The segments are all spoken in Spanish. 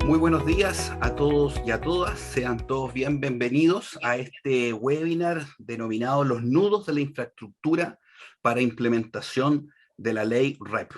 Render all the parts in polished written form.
Muy buenos días a todos y a todas. Sean todos bienvenidos a este webinar denominado Los nudos de la infraestructura para implementación de la ley REP.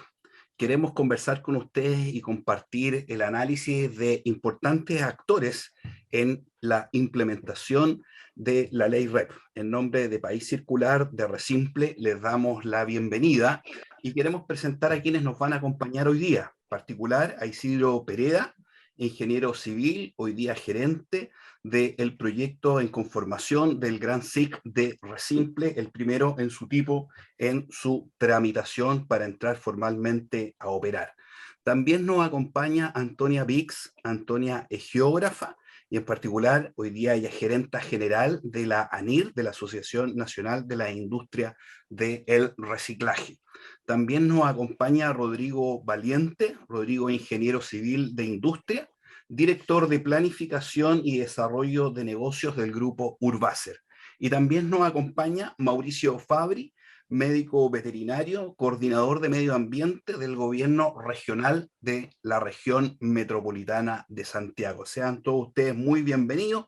Queremos conversar con ustedes y compartir el análisis de importantes actores en la implementación de la ley REP. En nombre de País Circular de Resimple les damos la bienvenida y queremos presentar a quienes nos van a acompañar hoy día. En particular a Isidro Pereda, ingeniero civil, hoy día gerente del proyecto en conformación del Gran SIC de Resimple, el primero en su tipo en su tramitación para entrar formalmente a operar. También nos acompaña Antonia Vix. Antonia es geógrafa y en particular hoy día ella es gerenta general de la ANIR, de la Asociación Nacional de la Industria del Reciclaje. También nos acompaña Rodrigo Valiente. Rodrigo es ingeniero civil de industria, director de planificación y desarrollo de negocios del grupo Urbacer. Y también nos acompaña Mauricio Fabri, médico veterinario, coordinador de medio ambiente del gobierno regional de la región metropolitana de Santiago. Sean todos ustedes muy bienvenidos.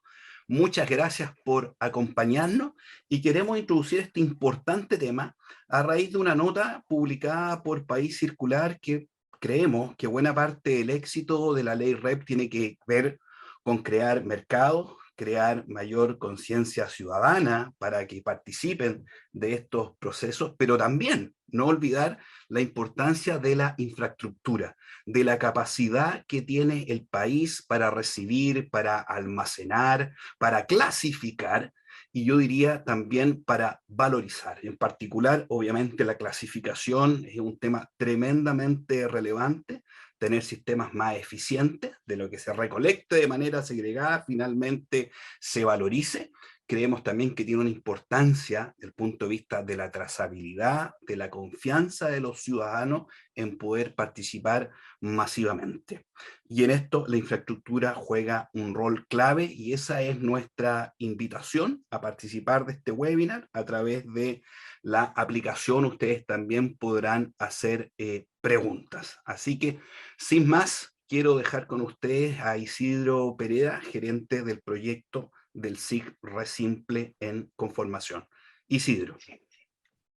Muchas gracias por acompañarnos y queremos introducir este importante tema a raíz de una nota publicada por País Circular que creemos que buena parte del éxito de la ley REP tiene que ver con crear mercados, crear mayor conciencia ciudadana para que participen de estos procesos, pero también no olvidar la importancia de la infraestructura, de la capacidad que tiene el país para recibir, para almacenar, para clasificar, y yo diría también para valorizar. En particular, obviamente, la clasificación es un tema tremendamente relevante, tener sistemas más eficientes, de lo que se recolecte de manera segregada, finalmente se valorice. Creemos también que tiene una importancia desde el punto de vista de la trazabilidad, de la confianza de los ciudadanos en poder participar masivamente. Y en esto la infraestructura juega un rol clave y esa es nuestra invitación a participar de este webinar a través de la aplicación. Ustedes también podrán hacer preguntas. Así que, sin más, quiero dejar con ustedes a Isidro Pereda, gerente del proyecto del SIC Resimple en conformación. Isidro.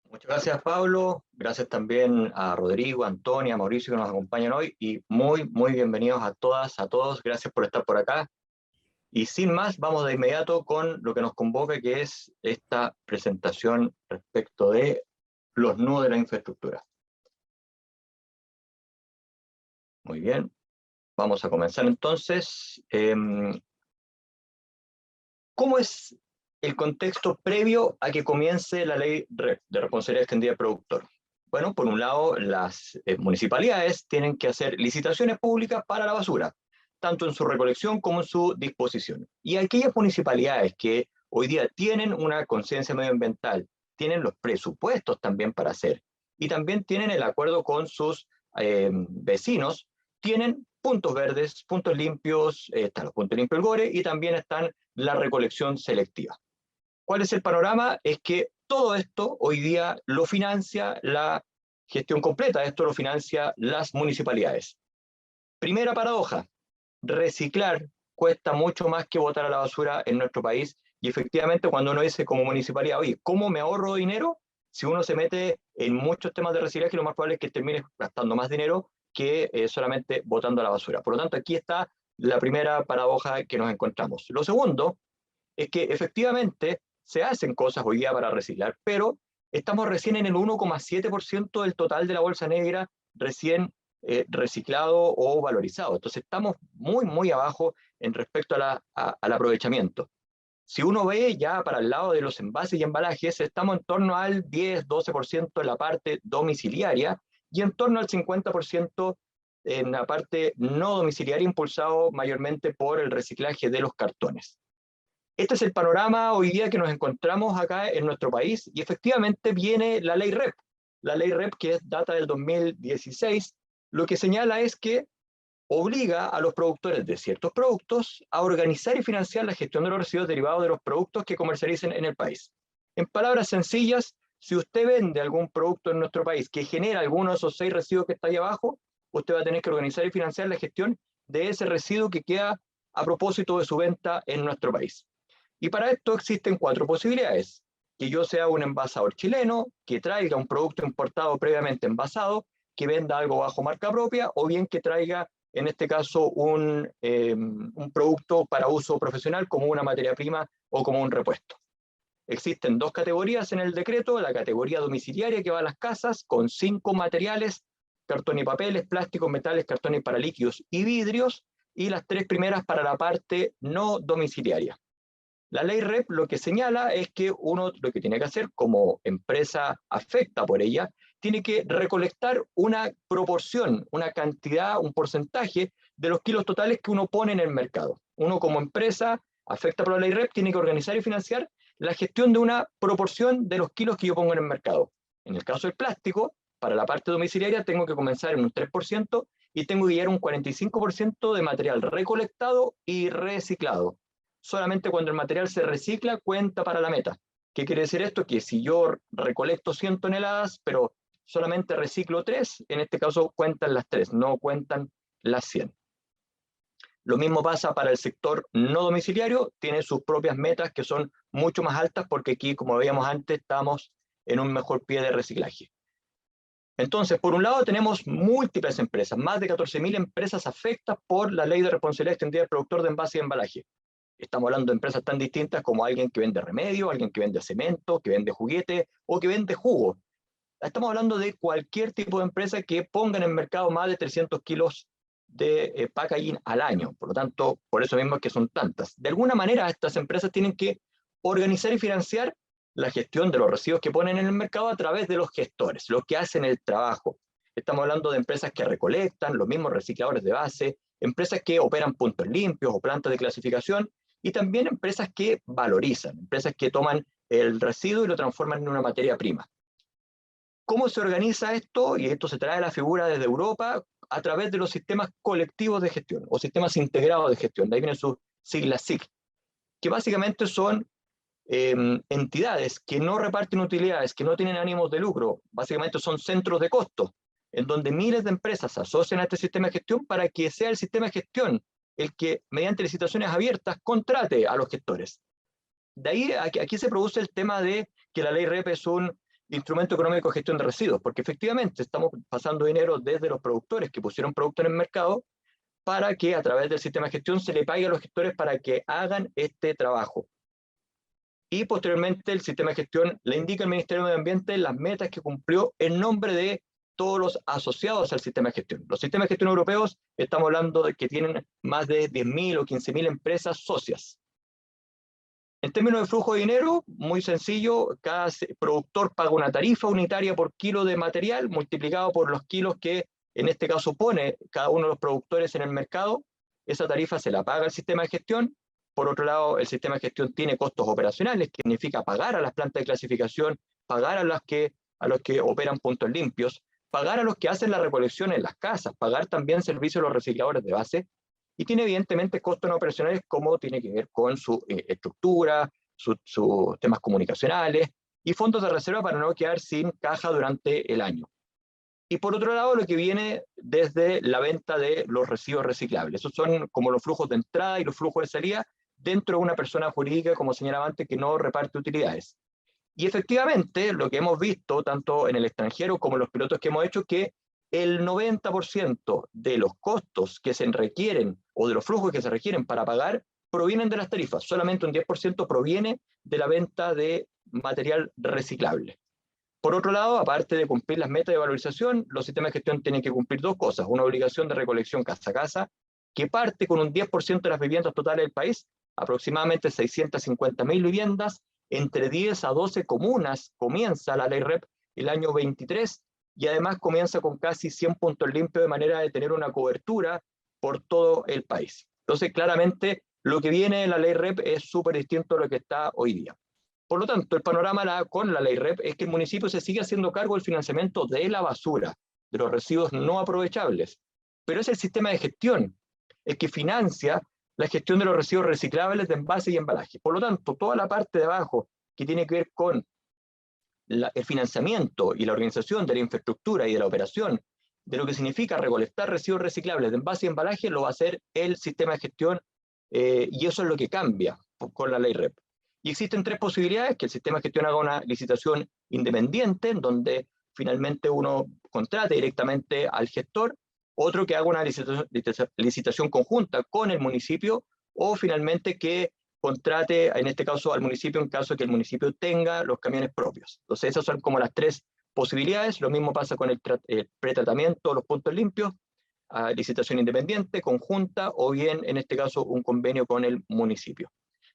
Muchas gracias, Pablo. Gracias también a Rodrigo, a Antonia, a Mauricio que nos acompañan hoy y muy bienvenidos a todas, a todos. Gracias por estar por acá. Y sin más, vamos de inmediato con lo que nos convoca, que es esta presentación respecto de los nudos de la infraestructura. Muy bien, vamos a comenzar entonces. ¿Cómo es el contexto previo a que comience la ley REP, de responsabilidad extendida del productor? Bueno, por un lado, las municipalidades tienen que hacer licitaciones públicas para la basura, tanto en su recolección como en su disposición. Y aquellas municipalidades que hoy día tienen una conciencia medioambiental, tienen los presupuestos también para hacer, y también tienen el acuerdo con sus vecinos, tienen puntos verdes, puntos limpios, están los puntos limpios del GORE, y también están la recolección selectiva. ¿Cuál es el panorama? Es que todo esto hoy día lo financia la gestión completa, esto lo financia las municipalidades. Primera paradoja, reciclar cuesta mucho más que botar a la basura en nuestro país, y efectivamente cuando uno dice como municipalidad, oye, ¿cómo me ahorro dinero? Si uno se mete en muchos temas de reciclaje, lo más probable es que termine gastando más dinero que solamente botando a la basura. Por lo tanto, aquí está la primera paradoja que nos encontramos. Lo segundo es que efectivamente se hacen cosas hoy día para reciclar, pero estamos recién en el 1,7% del total de la bolsa negra recién reciclado o valorizado. Entonces estamos muy abajo en respecto al aprovechamiento. Si uno ve ya para el lado de los envases y embalajes, estamos en torno al 10-12% en la parte domiciliaria y en torno al 50% en la parte no domiciliaria, impulsado mayormente por el reciclaje de los cartones. Este es el panorama hoy día que nos encontramos acá en nuestro país, y efectivamente viene la ley REP. La ley REP, que es data del 2016, lo que señala es que obliga a los productores de ciertos productos a organizar y financiar la gestión de los residuos derivados de los productos que comercialicen en el país. En palabras sencillas, si usted vende algún producto en nuestro país que genera alguno de esos 6 residuos que está ahí abajo, usted va a tener que organizar y financiar la gestión de ese residuo que queda a propósito de su venta en nuestro país. Y para esto existen 4 posibilidades: que yo sea un envasador chileno, que traiga un producto importado previamente envasado, que venda algo bajo marca propia, o bien que traiga, en este caso, un producto para uso profesional como una materia prima o como un repuesto. Existen 2 categorías en el decreto: la categoría domiciliaria, que va a las casas con 5 materiales: cartón y papeles, plásticos, metales, cartones para líquidos y vidrios, y las 3 primeras para la parte no domiciliaria. La ley REP lo que señala es que uno lo que tiene que hacer como empresa afecta por ella, tiene que recolectar una proporción, una cantidad, un porcentaje de los kilos totales que uno pone en el mercado. Uno como empresa afecta por la ley REP tiene que organizar y financiar la gestión de una proporción de los kilos que yo pongo en el mercado. En el caso del plástico, para la parte domiciliaria tengo que comenzar en un 3% y tengo que llegar a un 45% de material recolectado y reciclado. Solamente cuando el material se recicla cuenta para la meta. ¿Qué quiere decir esto? Que si yo recolecto 100 toneladas, pero solamente reciclo 3, en este caso cuentan las 3, no cuentan las 100. Lo mismo pasa para el sector no domiciliario, tiene sus propias metas que son mucho más altas porque aquí, como veíamos antes, estamos en un mejor pie de reciclaje. Entonces, por un lado tenemos múltiples empresas, más de 14.000 empresas afectadas por la Ley de Responsabilidad Extendida del Productor de Envase y Embalaje. Estamos hablando de empresas tan distintas como alguien que vende remedio, alguien que vende cemento, que vende juguete o que vende jugo. Estamos hablando de cualquier tipo de empresa que ponga en el mercado más de 300 kilos de packaging al año. Por lo tanto, por eso mismo es que son tantas. De alguna manera, estas empresas tienen que organizar y financiar la gestión de los residuos que ponen en el mercado a través de los gestores, los que hacen el trabajo. Estamos hablando de empresas que recolectan, los mismos recicladores de base, empresas que operan puntos limpios o plantas de clasificación, y también empresas que valorizan, empresas que toman el residuo y lo transforman en una materia prima. ¿Cómo se organiza esto? Y esto se trae a la figura desde Europa a través de los sistemas colectivos de gestión o sistemas integrados de gestión. De ahí vienen sus siglas SIG, que básicamente son entidades que no reparten utilidades, que no tienen ánimos de lucro. Básicamente son centros de costo, en donde miles de empresas se asocian a este sistema de gestión para que sea el sistema de gestión el que, mediante licitaciones abiertas, contrate a los gestores. De ahí aquí se produce el tema de que la ley REP es un instrumento económico de gestión de residuos, porque efectivamente estamos pasando dinero desde los productores que pusieron producto en el mercado para que a través del sistema de gestión se le pague a los gestores para que hagan este trabajo. Y posteriormente el sistema de gestión le indica al Ministerio de Medio Ambiente las metas que cumplió en nombre de todos los asociados al sistema de gestión. Los sistemas de gestión europeos, estamos hablando de que tienen más de 10.000 o 15.000 empresas socias. En términos de flujo de dinero, muy sencillo: cada productor paga una tarifa unitaria por kilo de material multiplicado por los kilos que en este caso pone cada uno de los productores en el mercado. Esa tarifa se la paga el sistema de gestión. Por otro lado, el sistema de gestión tiene costos operacionales, que significa pagar a las plantas de clasificación, pagar a los que operan puntos limpios, pagar a los que hacen la recolección en las casas, pagar también servicios a los recicladores de base, y tiene evidentemente costos no operacionales como tiene que ver con su estructura, sus temas comunicacionales y fondos de reserva para no quedar sin caja durante el año. Y por otro lado, lo que viene desde la venta de los residuos reciclables. Esos son como los flujos de entrada y los flujos de salida dentro de una persona jurídica, como señalaba antes, que no reparte utilidades. Y efectivamente, lo que hemos visto, tanto en el extranjero como en los pilotos que hemos hecho, que el 90% de los costos que se requieren o de los flujos que se requieren para pagar provienen de las tarifas. Solamente un 10% proviene de la venta de material reciclable. Por otro lado, aparte de cumplir las metas de valorización, los sistemas de gestión tienen que cumplir 2 cosas: una obligación de recolección casa a casa, que parte con un 10% de las viviendas totales del país, aproximadamente 650.000 viviendas, entre 10 a 12 comunas. Comienza la ley REP el año 23 y además comienza con casi 100 puntos limpios, de manera de tener una cobertura por todo el país. Entonces, claramente, lo que viene en la ley REP es súper distinto a lo que está hoy día. Por lo tanto, el panorama con la ley REP es que el municipio se sigue haciendo cargo del financiamiento de la basura, de los residuos no aprovechables, pero es el sistema de gestión el que financia la gestión de los residuos reciclables de envase y embalaje. Por lo tanto, toda la parte de abajo que tiene que ver con el financiamiento y la organización de la infraestructura y de la operación de lo que significa recolectar residuos reciclables de envase y embalaje lo va a hacer el sistema de gestión, y eso es lo que cambia con la ley REP. Y existen tres posibilidades: que el sistema de gestión haga una licitación independiente, en donde finalmente uno contrate directamente al gestor; otro que haga una licitación conjunta con el municipio; o finalmente que contrate, en este caso, al municipio en caso de que el municipio tenga los camiones propios. Entonces esas son como las tres posibilidades. Lo mismo pasa con el pretratamiento, los puntos limpios: licitación independiente, conjunta, o bien, en este caso, un convenio con el municipio.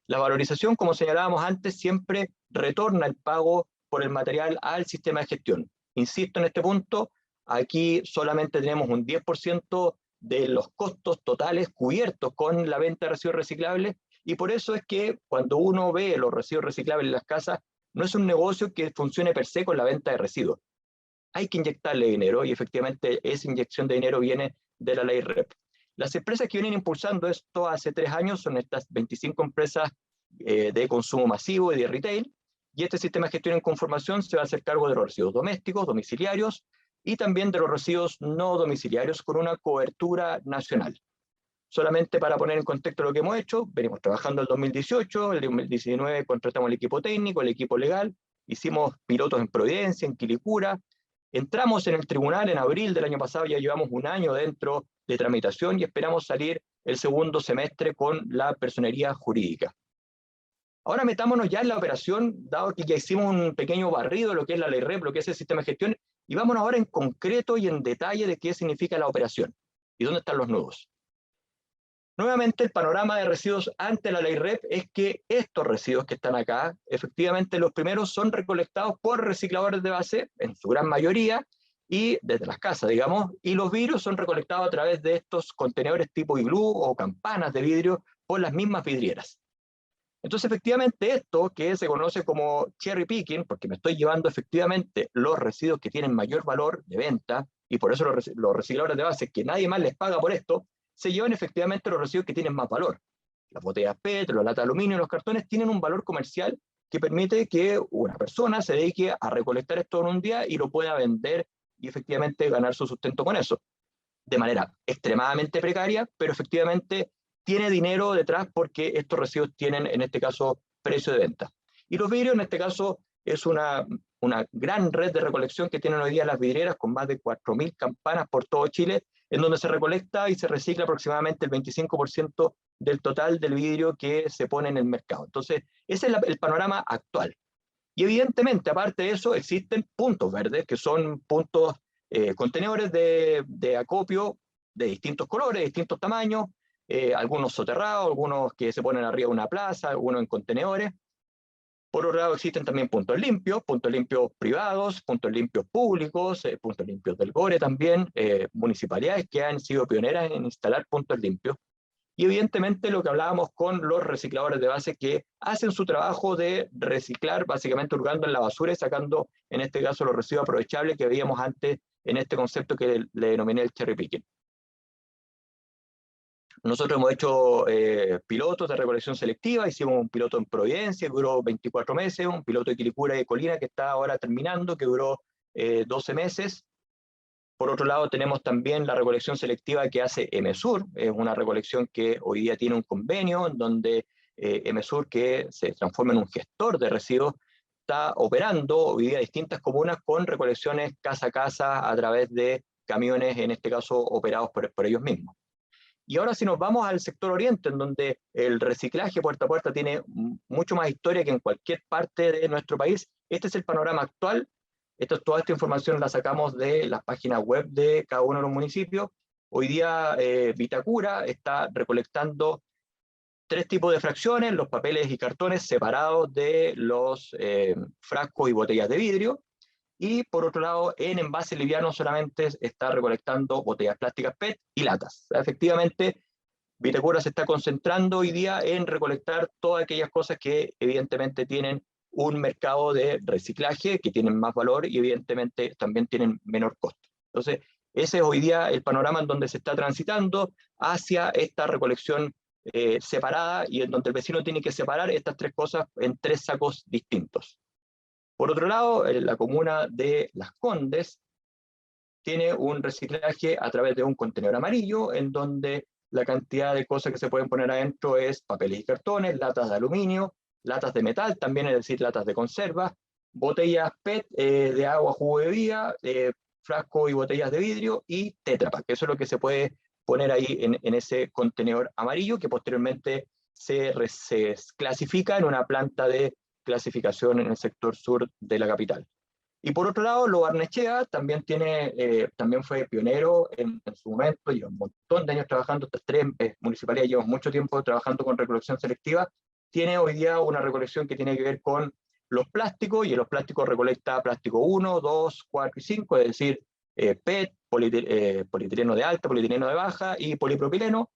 La valorización, como señalábamos antes, siempre retorna el pago por el material al sistema de gestión. Insisto en este punto, aquí solamente tenemos un 10% de los costos totales cubiertos con la venta de residuos reciclables, y por eso es que cuando uno ve los residuos reciclables en las casas, no es un negocio que funcione per se con la venta de residuos. Hay que inyectarle dinero, y efectivamente esa inyección de dinero viene de la ley REP. Las empresas que vienen impulsando esto hace 3 años son estas 25 empresas de consumo masivo y de retail, y este sistema de gestión en conformación se va a hacer cargo de los residuos domésticos, domiciliarios, y también de los residuos no domiciliarios, con una cobertura nacional. Solamente para poner en contexto lo que hemos hecho: venimos trabajando el 2018, el 2019 contratamos el equipo técnico, el equipo legal, hicimos pilotos en Providencia, en Quilicura, entramos en el tribunal en abril del año pasado, ya llevamos un año dentro de tramitación y esperamos salir el segundo semestre con la personería jurídica. Ahora metámonos ya en la operación, dado que ya hicimos un pequeño barrido de lo que es la ley REP, lo que es el sistema de gestión, y vámonos ahora en concreto y en detalle de qué significa la operación y dónde están los nudos. Nuevamente, el panorama de residuos ante la ley REP es que estos residuos que están acá, efectivamente los primeros son recolectados por recicladores de base, en su gran mayoría, y desde las casas, digamos, y los vidrios son recolectados a través de estos contenedores tipo iglú o campanas de vidrio por las mismas vidrieras. Entonces, efectivamente, esto que se conoce como cherry picking, porque me estoy llevando efectivamente los residuos que tienen mayor valor de venta, y por eso los recicladores de base, que nadie más les paga por esto, se llevan efectivamente los residuos que tienen más valor. Las botellas PET, las latas de aluminio y los cartones tienen un valor comercial que permite que una persona se dedique a recolectar esto en un día y lo pueda vender y efectivamente ganar su sustento con eso, de manera extremadamente precaria, pero efectivamente tiene dinero detrás porque estos residuos tienen, en este caso, precio de venta. Y los vidrios, en este caso, es una gran red de recolección que tienen hoy día las vidrieras, con más de 4.000 campanas por todo Chile, en donde se recolecta y se recicla aproximadamente el 25% del total del vidrio que se pone en el mercado. Entonces, ese es el panorama actual. Y evidentemente, aparte de eso, existen puntos verdes, que son puntos, contenedores de acopio de distintos colores, de distintos tamaños, algunos soterrados, algunos que se ponen arriba de una plaza, algunos en contenedores. Por otro lado, existen también puntos limpios privados, puntos limpios públicos, puntos limpios del GORE también, municipalidades que han sido pioneras en instalar puntos limpios. Y evidentemente lo que hablábamos con los recicladores de base, que hacen su trabajo de reciclar, básicamente hurgando en la basura y sacando, en este caso, los residuos aprovechables que veíamos antes en este concepto que le denominé el cherry picking. Nosotros hemos hecho pilotos de recolección selectiva. Hicimos un piloto en Providencia que duró 24 meses, un piloto de Quilicura y de Colina que está ahora terminando, que duró 12 meses. Por otro lado, tenemos también la recolección selectiva que hace Emesur. Es una recolección que hoy día tiene un convenio en donde Emesur, que se transforma en un gestor de residuos, está operando hoy día distintas comunas con recolecciones casa a casa a través de camiones, en este caso operados por ellos mismos. Y ahora, si nos vamos al sector oriente, en donde el reciclaje puerta a puerta tiene mucho más historia que en cualquier parte de nuestro país, este es el panorama actual. Toda esta información la sacamos de las páginas web de cada uno de los municipios. Hoy día Vitacura está recolectando 3 tipos de fracciones: los papeles y cartones separados de los frascos y botellas de vidrio. Y por otro lado, en envase liviano solamente está recolectando botellas plásticas PET y latas. Efectivamente, Vitacura se está concentrando hoy día en recolectar todas aquellas cosas que evidentemente tienen un mercado de reciclaje, que tienen más valor y evidentemente también tienen menor costo. Entonces, ese es hoy día el panorama en donde se está transitando hacia esta recolección separada, y en donde el vecino tiene que separar estas 3 cosas en 3 sacos distintos. Por otro lado, en la comuna de Las Condes tiene un reciclaje a través de un contenedor amarillo, en donde la cantidad de cosas que se pueden poner adentro es papeles y cartones, latas de aluminio, latas de metal también, es decir, latas de conserva, botellas PET de agua, jugo de bebida, frascos y botellas de vidrio y Tetra Pak. Eso es lo que se puede poner ahí en ese contenedor amarillo, que posteriormente se clasifica en una planta de clasificación en el sector sur de la capital. Y por otro lado, Lo Barnechea también también fue pionero en su momento, lleva un montón de años trabajando, estas tres municipalidades llevan mucho tiempo trabajando con recolección selectiva. Tiene hoy día una recolección que tiene que ver con los plásticos, y en los plásticos recolecta plástico 1, 2, 4 y 5, es decir, PET, polietileno de alta, polietileno de baja y polipropileno,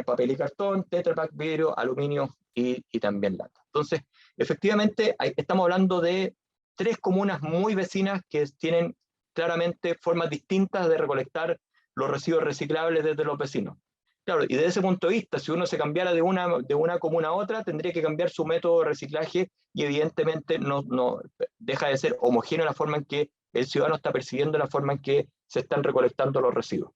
papel y cartón, Tetra Pak, vidrio, aluminio y también lata. Entonces, efectivamente, estamos hablando de tres comunas muy vecinas que tienen claramente formas distintas de recolectar los residuos reciclables desde los vecinos. Claro, y desde ese punto de vista, si uno se cambiara de una comuna a otra, tendría que cambiar su método de reciclaje, y evidentemente no deja de ser homogéneo la forma en que el ciudadano está percibiendo la forma en que se están recolectando los residuos.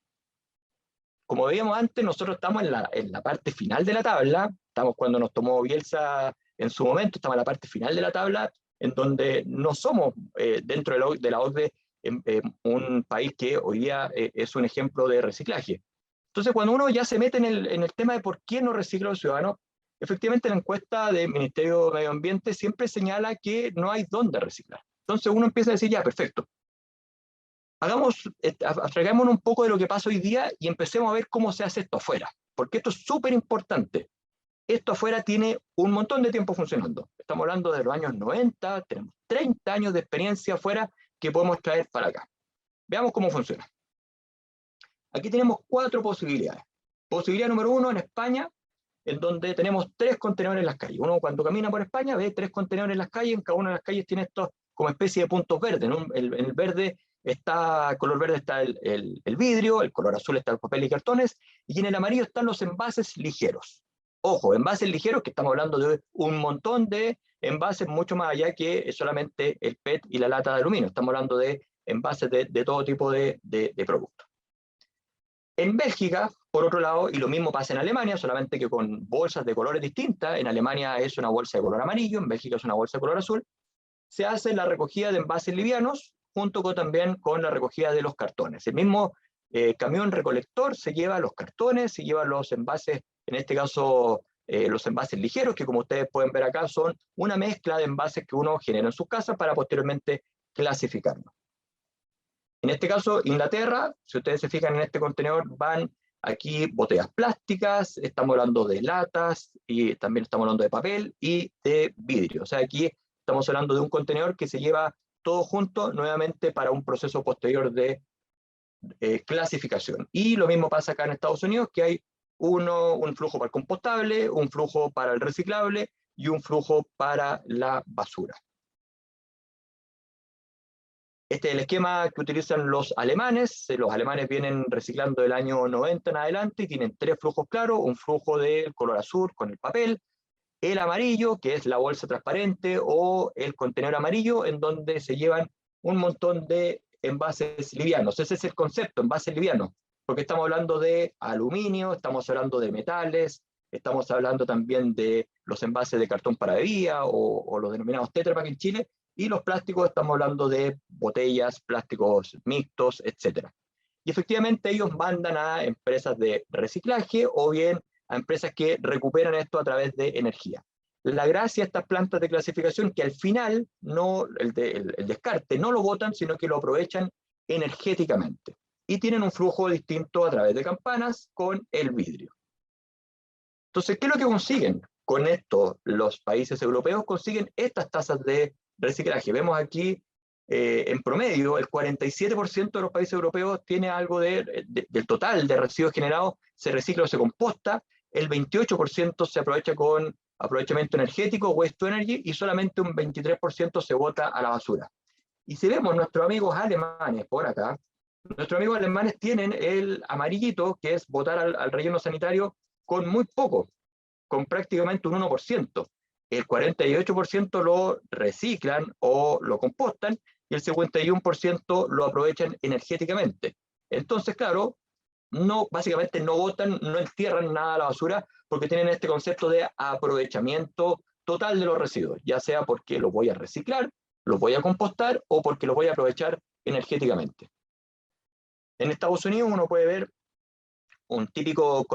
Como veíamos antes, nosotros estamos en la parte final de la tabla, estamos cuando nos tomó Bielsa en su momento, estamos en la parte final de la tabla, en donde no somos dentro de la OCDE un país que hoy día es un ejemplo de reciclaje. Entonces, cuando uno ya se mete en el tema de por qué no recicla los ciudadanos, efectivamente la encuesta del Ministerio de Medio Ambiente siempre señala que no hay dónde reciclar. Entonces uno empieza a decir, ya, perfecto. Abstraigámonos un poco de lo que pasa hoy día y empecemos a ver cómo se hace esto afuera, porque esto es súper importante. Esto afuera tiene un montón de tiempo funcionando. Estamos hablando de los años 90, tenemos 30 años de experiencia afuera que podemos traer para acá. Veamos cómo funciona. Aquí tenemos 4 posibilidades. Posibilidad número 1 en España, en donde tenemos 3 contenedores en las calles. Uno cuando camina por España ve 3 contenedores en las calles, en cada una de las calles tiene estos como especie de puntos verdes, ¿no? En el verde está, color verde está el vidrio, el color azul está el papel y cartones, y en el amarillo están los envases ligeros. Ojo, envases ligeros, que estamos hablando de un montón de envases mucho más allá que solamente el PET y la lata de aluminio. Estamos hablando de envases de todo tipo de productos. En Bélgica, por otro lado, y lo mismo pasa en Alemania, solamente que con bolsas de colores distintas. En Alemania es una bolsa de color amarillo, en Bélgica es una bolsa de color azul. Se hace la recogida de envases livianos, junto también con la recogida de los cartones. El mismo camión recolector se lleva los cartones, se lleva los envases, en este caso los envases ligeros, que como ustedes pueden ver acá son una mezcla de envases que uno genera en su casa para posteriormente clasificarlos. En este caso, Inglaterra, si ustedes se fijan en este contenedor, van aquí botellas plásticas, estamos hablando de latas, y también estamos hablando de papel y de vidrio. O sea, aquí estamos hablando de un contenedor que se lleva todo junto nuevamente para un proceso posterior de clasificación. Y lo mismo pasa acá en Estados Unidos, que hay un flujo para el compostable, un flujo para el reciclable y un flujo para la basura. Este es el esquema que utilizan los alemanes. Los alemanes vienen reciclando del año 90 en adelante y tienen 3 flujos claros: un flujo del color azul con el papel, el amarillo, que es la bolsa transparente, o el contenedor amarillo, en donde se llevan un montón de envases livianos. Ese es el concepto, envases livianos, porque estamos hablando de aluminio, estamos hablando de metales, estamos hablando también de los envases de cartón para bebida o los denominados Tetra Pak en Chile, y los plásticos estamos hablando de botellas, plásticos mixtos, etc. Y efectivamente ellos mandan a empresas de reciclaje o bien a empresas que recuperan esto a través de energía. La gracia de estas plantas de clasificación que al final el descarte no lo botan, sino que lo aprovechan energéticamente. Y tienen un flujo distinto a través de campanas con el vidrio. Entonces, ¿qué es lo que consiguen? Con esto, los países europeos consiguen estas tasas de reciclaje. Vemos aquí, en promedio, el 47% de los países europeos tiene algo del total de residuos generados, se recicla o se composta, el 28% se aprovecha con aprovechamiento energético, waste to energy, y solamente un 23% se bota a la basura. Y si vemos nuestros amigos alemanes por acá, nuestros amigos alemanes tienen el amarillito, que es botar al relleno sanitario con muy poco, con prácticamente un 1%. El 48% lo reciclan o lo compostan, y el 51% lo aprovechan energéticamente. Entonces, claro, básicamente no botan, no entierran nada a la basura porque tienen este concepto de aprovechamiento total de los residuos, ya sea porque los voy a reciclar, los voy a compostar o porque los voy a aprovechar energéticamente. En Estados Unidos uno puede ver un típico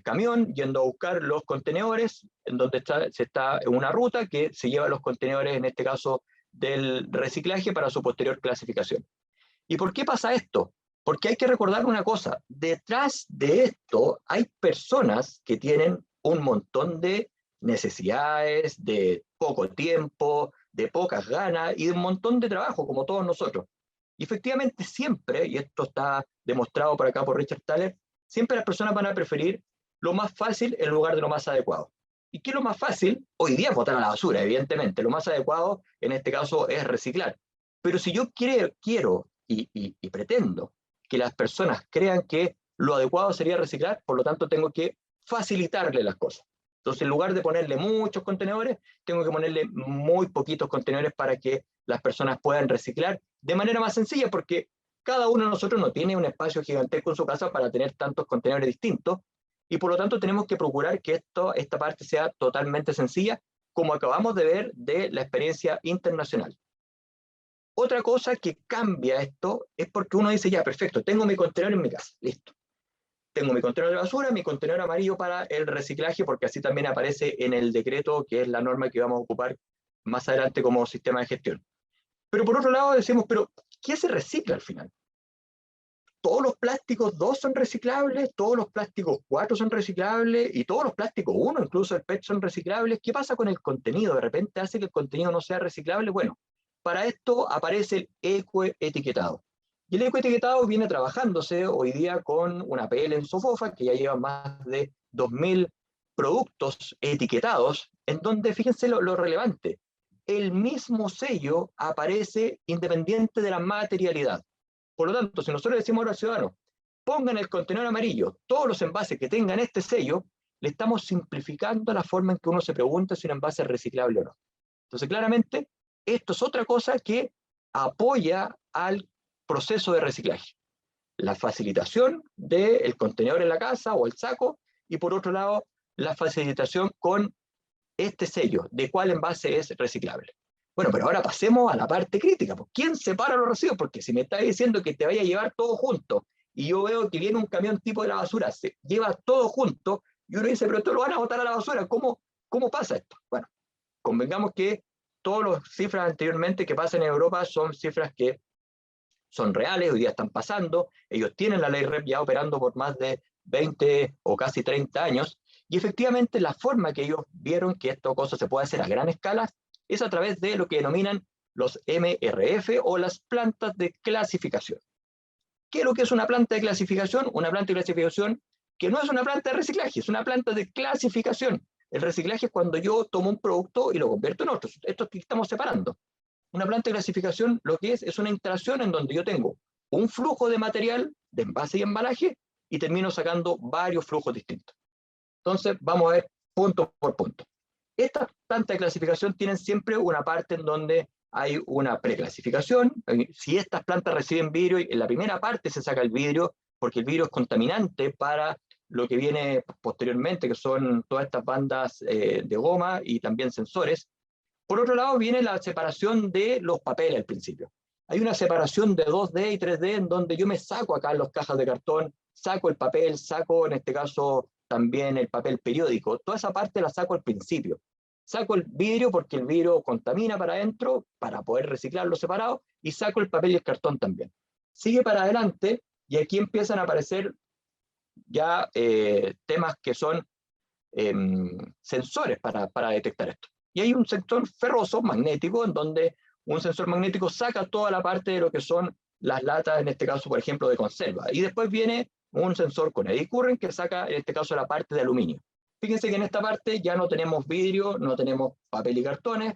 camión yendo a buscar los contenedores, en donde se está en una ruta que se lleva los contenedores, en este caso, del reciclaje para su posterior clasificación. ¿Y por qué pasa esto? Porque hay que recordar una cosa, detrás de esto hay personas que tienen un montón de necesidades, de poco tiempo, de pocas ganas y de un montón de trabajo, como todos nosotros. Y efectivamente siempre, y esto está demostrado por acá por Richard Thaler, siempre las personas van a preferir lo más fácil en lugar de lo más adecuado. ¿Y qué es lo más fácil? Hoy día es botar a la basura, evidentemente. Lo más adecuado en este caso es reciclar. Pero si yo quiero y pretendo que las personas crean que lo adecuado sería reciclar, por lo tanto tengo que facilitarle las cosas. Entonces, en lugar de ponerle muchos contenedores, tengo que ponerle muy poquitos contenedores para que las personas puedan reciclar de manera más sencilla, porque cada uno de nosotros no tiene un espacio gigantesco en su casa para tener tantos contenedores distintos, y por lo tanto tenemos que procurar que esta parte sea totalmente sencilla, como acabamos de ver de la experiencia internacional. Otra cosa que cambia esto es porque uno dice, ya, perfecto, tengo mi contenedor en mi casa, listo. Tengo mi contenedor de basura, mi contenedor amarillo para el reciclaje, porque así también aparece en el decreto, que es la norma que vamos a ocupar más adelante como sistema de gestión. Pero por otro lado decimos, pero ¿qué se recicla al final? Todos los plásticos 2 son reciclables, todos los plásticos 4 son reciclables y todos los plásticos 1, incluso el PET, son reciclables. ¿Qué pasa con el contenido? ¿De repente hace que el contenido no sea reciclable? Bueno, para esto aparece el ecoetiquetado. Y el ecoetiquetado viene trabajándose hoy día con una PL en Sofofa, que ya lleva más de 2.000 productos etiquetados, en donde, fíjense lo relevante, el mismo sello aparece independiente de la materialidad. Por lo tanto, si nosotros decimos a los ciudadanos, pongan el contenedor amarillo, todos los envases que tengan este sello, le estamos simplificando la forma en que uno se pregunta si un envase es reciclable o no. Entonces, claramente, esto es otra cosa que apoya al proceso de reciclaje. La facilitación del contenedor en la casa o el saco, y por otro lado, la facilitación con este sello de cuál envase es reciclable. Bueno, pero ahora pasemos a la parte crítica. ¿Quién separa los residuos? Porque si me estás diciendo que te vaya a llevar todo junto y yo veo que viene un camión tipo de la basura, se lleva todo junto y uno dice, pero esto lo van a botar a la basura, ¿cómo pasa esto? Bueno, convengamos que todas las cifras anteriormente que pasan en Europa son cifras que son reales, hoy día están pasando, ellos tienen la ley REP ya operando por más de 20 o casi 30 años, y efectivamente la forma que ellos vieron que esta cosa se puede hacer a gran escala es a través de lo que denominan los MRF o las plantas de clasificación. ¿Qué es lo que es una planta de clasificación? Una planta de clasificación que no es una planta de reciclaje, es una planta de clasificación. El reciclaje es cuando yo tomo un producto y lo convierto en otro. Esto que estamos separando. Una planta de clasificación lo que es una instalación en donde yo tengo un flujo de material, de envase y embalaje, y termino sacando varios flujos distintos. Entonces, vamos a ver punto por punto. Estas plantas de clasificación tienen siempre una parte en donde hay una preclasificación. Si estas plantas reciben vidrio, en la primera parte se saca el vidrio, porque el vidrio es contaminante para lo que viene posteriormente, que son todas estas bandas de goma y también sensores. Por otro lado, viene la separación de los papeles al principio. Hay una separación de 2D y 3D en donde yo me saco acá las cajas de cartón, saco el papel, saco en este caso también el papel periódico. Toda esa parte la saco al principio. Saco el vidrio porque el vidrio contamina para adentro para poder reciclarlo separado y saco el papel y el cartón también. Sigue para adelante y aquí empiezan a aparecer ya temas que son sensores para detectar esto. Y hay un sensor ferroso, magnético, en donde un sensor magnético saca toda la parte de lo que son las latas, en este caso, por ejemplo, de conserva. Y después viene un sensor con eddy current que saca, en este caso, la parte de aluminio. Fíjense que en esta parte ya no tenemos vidrio, no tenemos papel y cartones,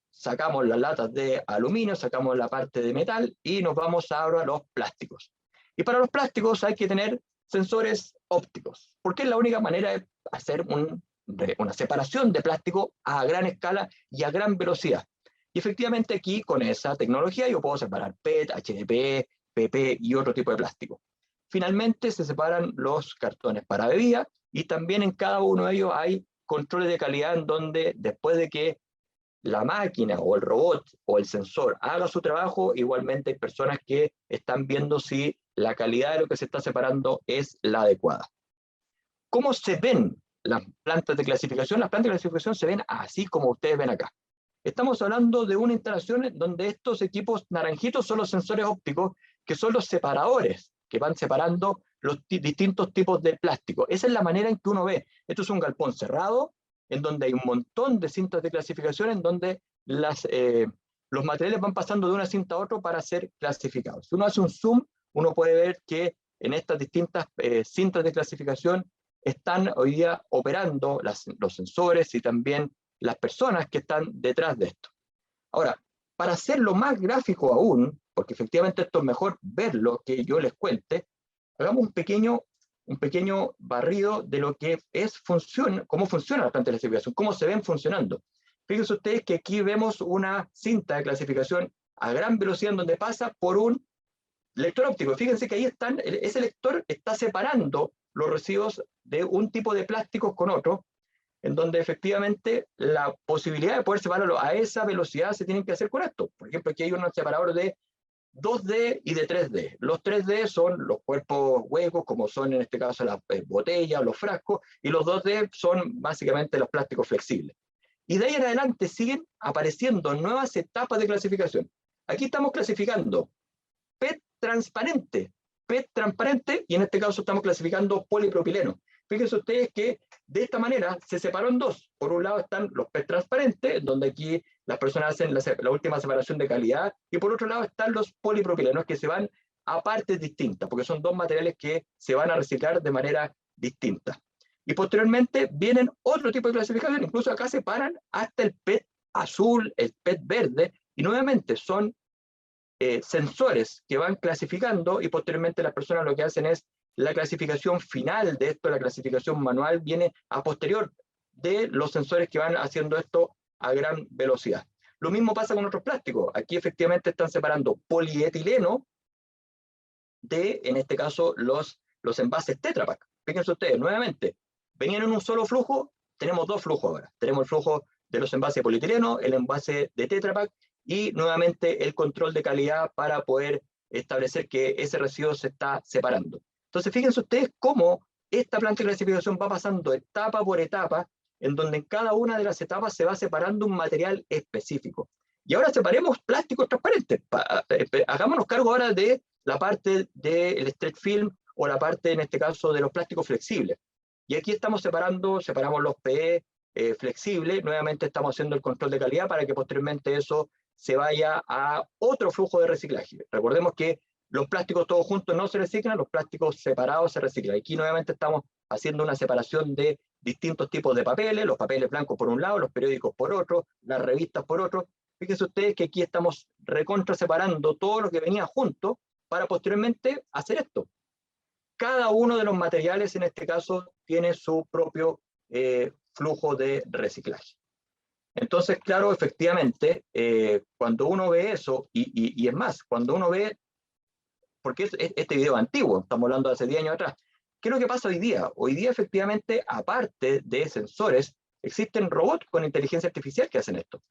sacamos las latas de aluminio, sacamos la parte de metal y nos vamos ahora a los plásticos. Y para los plásticos hay que tener sensores ópticos, porque es la única manera de hacer una separación de plástico a gran escala y a gran velocidad. Y efectivamente aquí con esa tecnología yo puedo separar PET, HDPE, PP y otro tipo de plástico. Finalmente se separan los cartones para bebida y también en cada uno de ellos hay controles de calidad en donde después de que la máquina o el robot o el sensor haga su trabajo, igualmente hay personas que están viendo si la calidad de lo que se está separando es la adecuada. ¿Cómo se ven las plantas de clasificación? Las plantas de clasificación se ven así como ustedes ven acá. Estamos hablando de una instalación donde estos equipos naranjitos son los sensores ópticos, que son los separadores, que van separando los distintos tipos de plástico. Esa es la manera en que uno ve. Esto es un galpón cerrado, en donde hay un montón de cintas de clasificación, en donde los materiales van pasando de una cinta a otra para ser clasificados. Si uno hace un zoom, uno puede ver que en estas distintas cintas de clasificación están hoy día operando los sensores y también las personas que están detrás de esto. Ahora, para hacerlo más gráfico aún, porque efectivamente esto es mejor verlo que yo les cuente, hagamos un pequeño barrido de lo que es cómo funciona la planta de clasificación, cómo se ven funcionando. Fíjense ustedes que aquí vemos una cinta de clasificación a gran velocidad en donde pasa por un lector óptico. Fíjense que ahí ese lector está separando los residuos de un tipo de plásticos con otro, en donde efectivamente la posibilidad de poder separarlo a esa velocidad se tienen que hacer con esto. Por ejemplo, aquí hay un separador de 2D y de 3D. Los 3D son los cuerpos huecos, como son en este caso las botellas, los frascos, y los 2D son básicamente los plásticos flexibles. Y de ahí en adelante siguen apareciendo nuevas etapas de clasificación. Aquí estamos clasificando PET transparente, y en este caso estamos clasificando polipropileno. Fíjense ustedes que de esta manera se separó en dos. Por un lado están los PET transparentes, donde aquí las personas hacen la última separación de calidad, y por otro lado están los polipropilenos, que se van a partes distintas, porque son dos materiales que se van a reciclar de manera distinta. Y posteriormente vienen otro tipo de clasificación, incluso acá separan hasta el PET azul, el PET verde, y nuevamente son sensores que van clasificando, y posteriormente las personas lo que hacen es la clasificación final de esto. La clasificación manual viene a posterior de los sensores que van haciendo esto a gran velocidad. Lo mismo pasa con otros plásticos. Aquí efectivamente están separando polietileno de, en este caso, los envases Tetra Pak. Fíjense ustedes, nuevamente, venían en un solo flujo, tenemos dos flujos ahora. Tenemos el flujo de los envases de polietileno, el envase de Tetra Pak, y nuevamente el control de calidad para poder establecer que ese residuo se está separando. Entonces, fíjense ustedes cómo esta planta de clasificación va pasando etapa por etapa, en donde en cada una de las etapas se va separando un material específico. Y ahora separemos plásticos transparentes. Hagámonos cargo ahora de la parte del stretch film, o la parte, en este caso, de los plásticos flexibles. Y aquí separamos los PE flexibles. Nuevamente estamos haciendo el control de calidad para que posteriormente eso se vaya a otro flujo de reciclaje. Recordemos que los plásticos todos juntos no se reciclan, los plásticos separados se reciclan. Aquí nuevamente estamos haciendo una separación de distintos tipos de papeles, los papeles blancos por un lado, los periódicos por otro, las revistas por otro. Fíjense ustedes que aquí estamos recontra separando todo lo que venía junto para posteriormente hacer esto. Cada uno de los materiales en este caso tiene su propio flujo de reciclaje. Entonces, claro, efectivamente, cuando uno ve eso, y es más, cuando uno ve, porque este video es antiguo, estamos hablando de hace 10 años atrás, ¿qué es lo que pasa hoy día? Hoy día, efectivamente, aparte de sensores, existen robots con inteligencia artificial que hacen esto,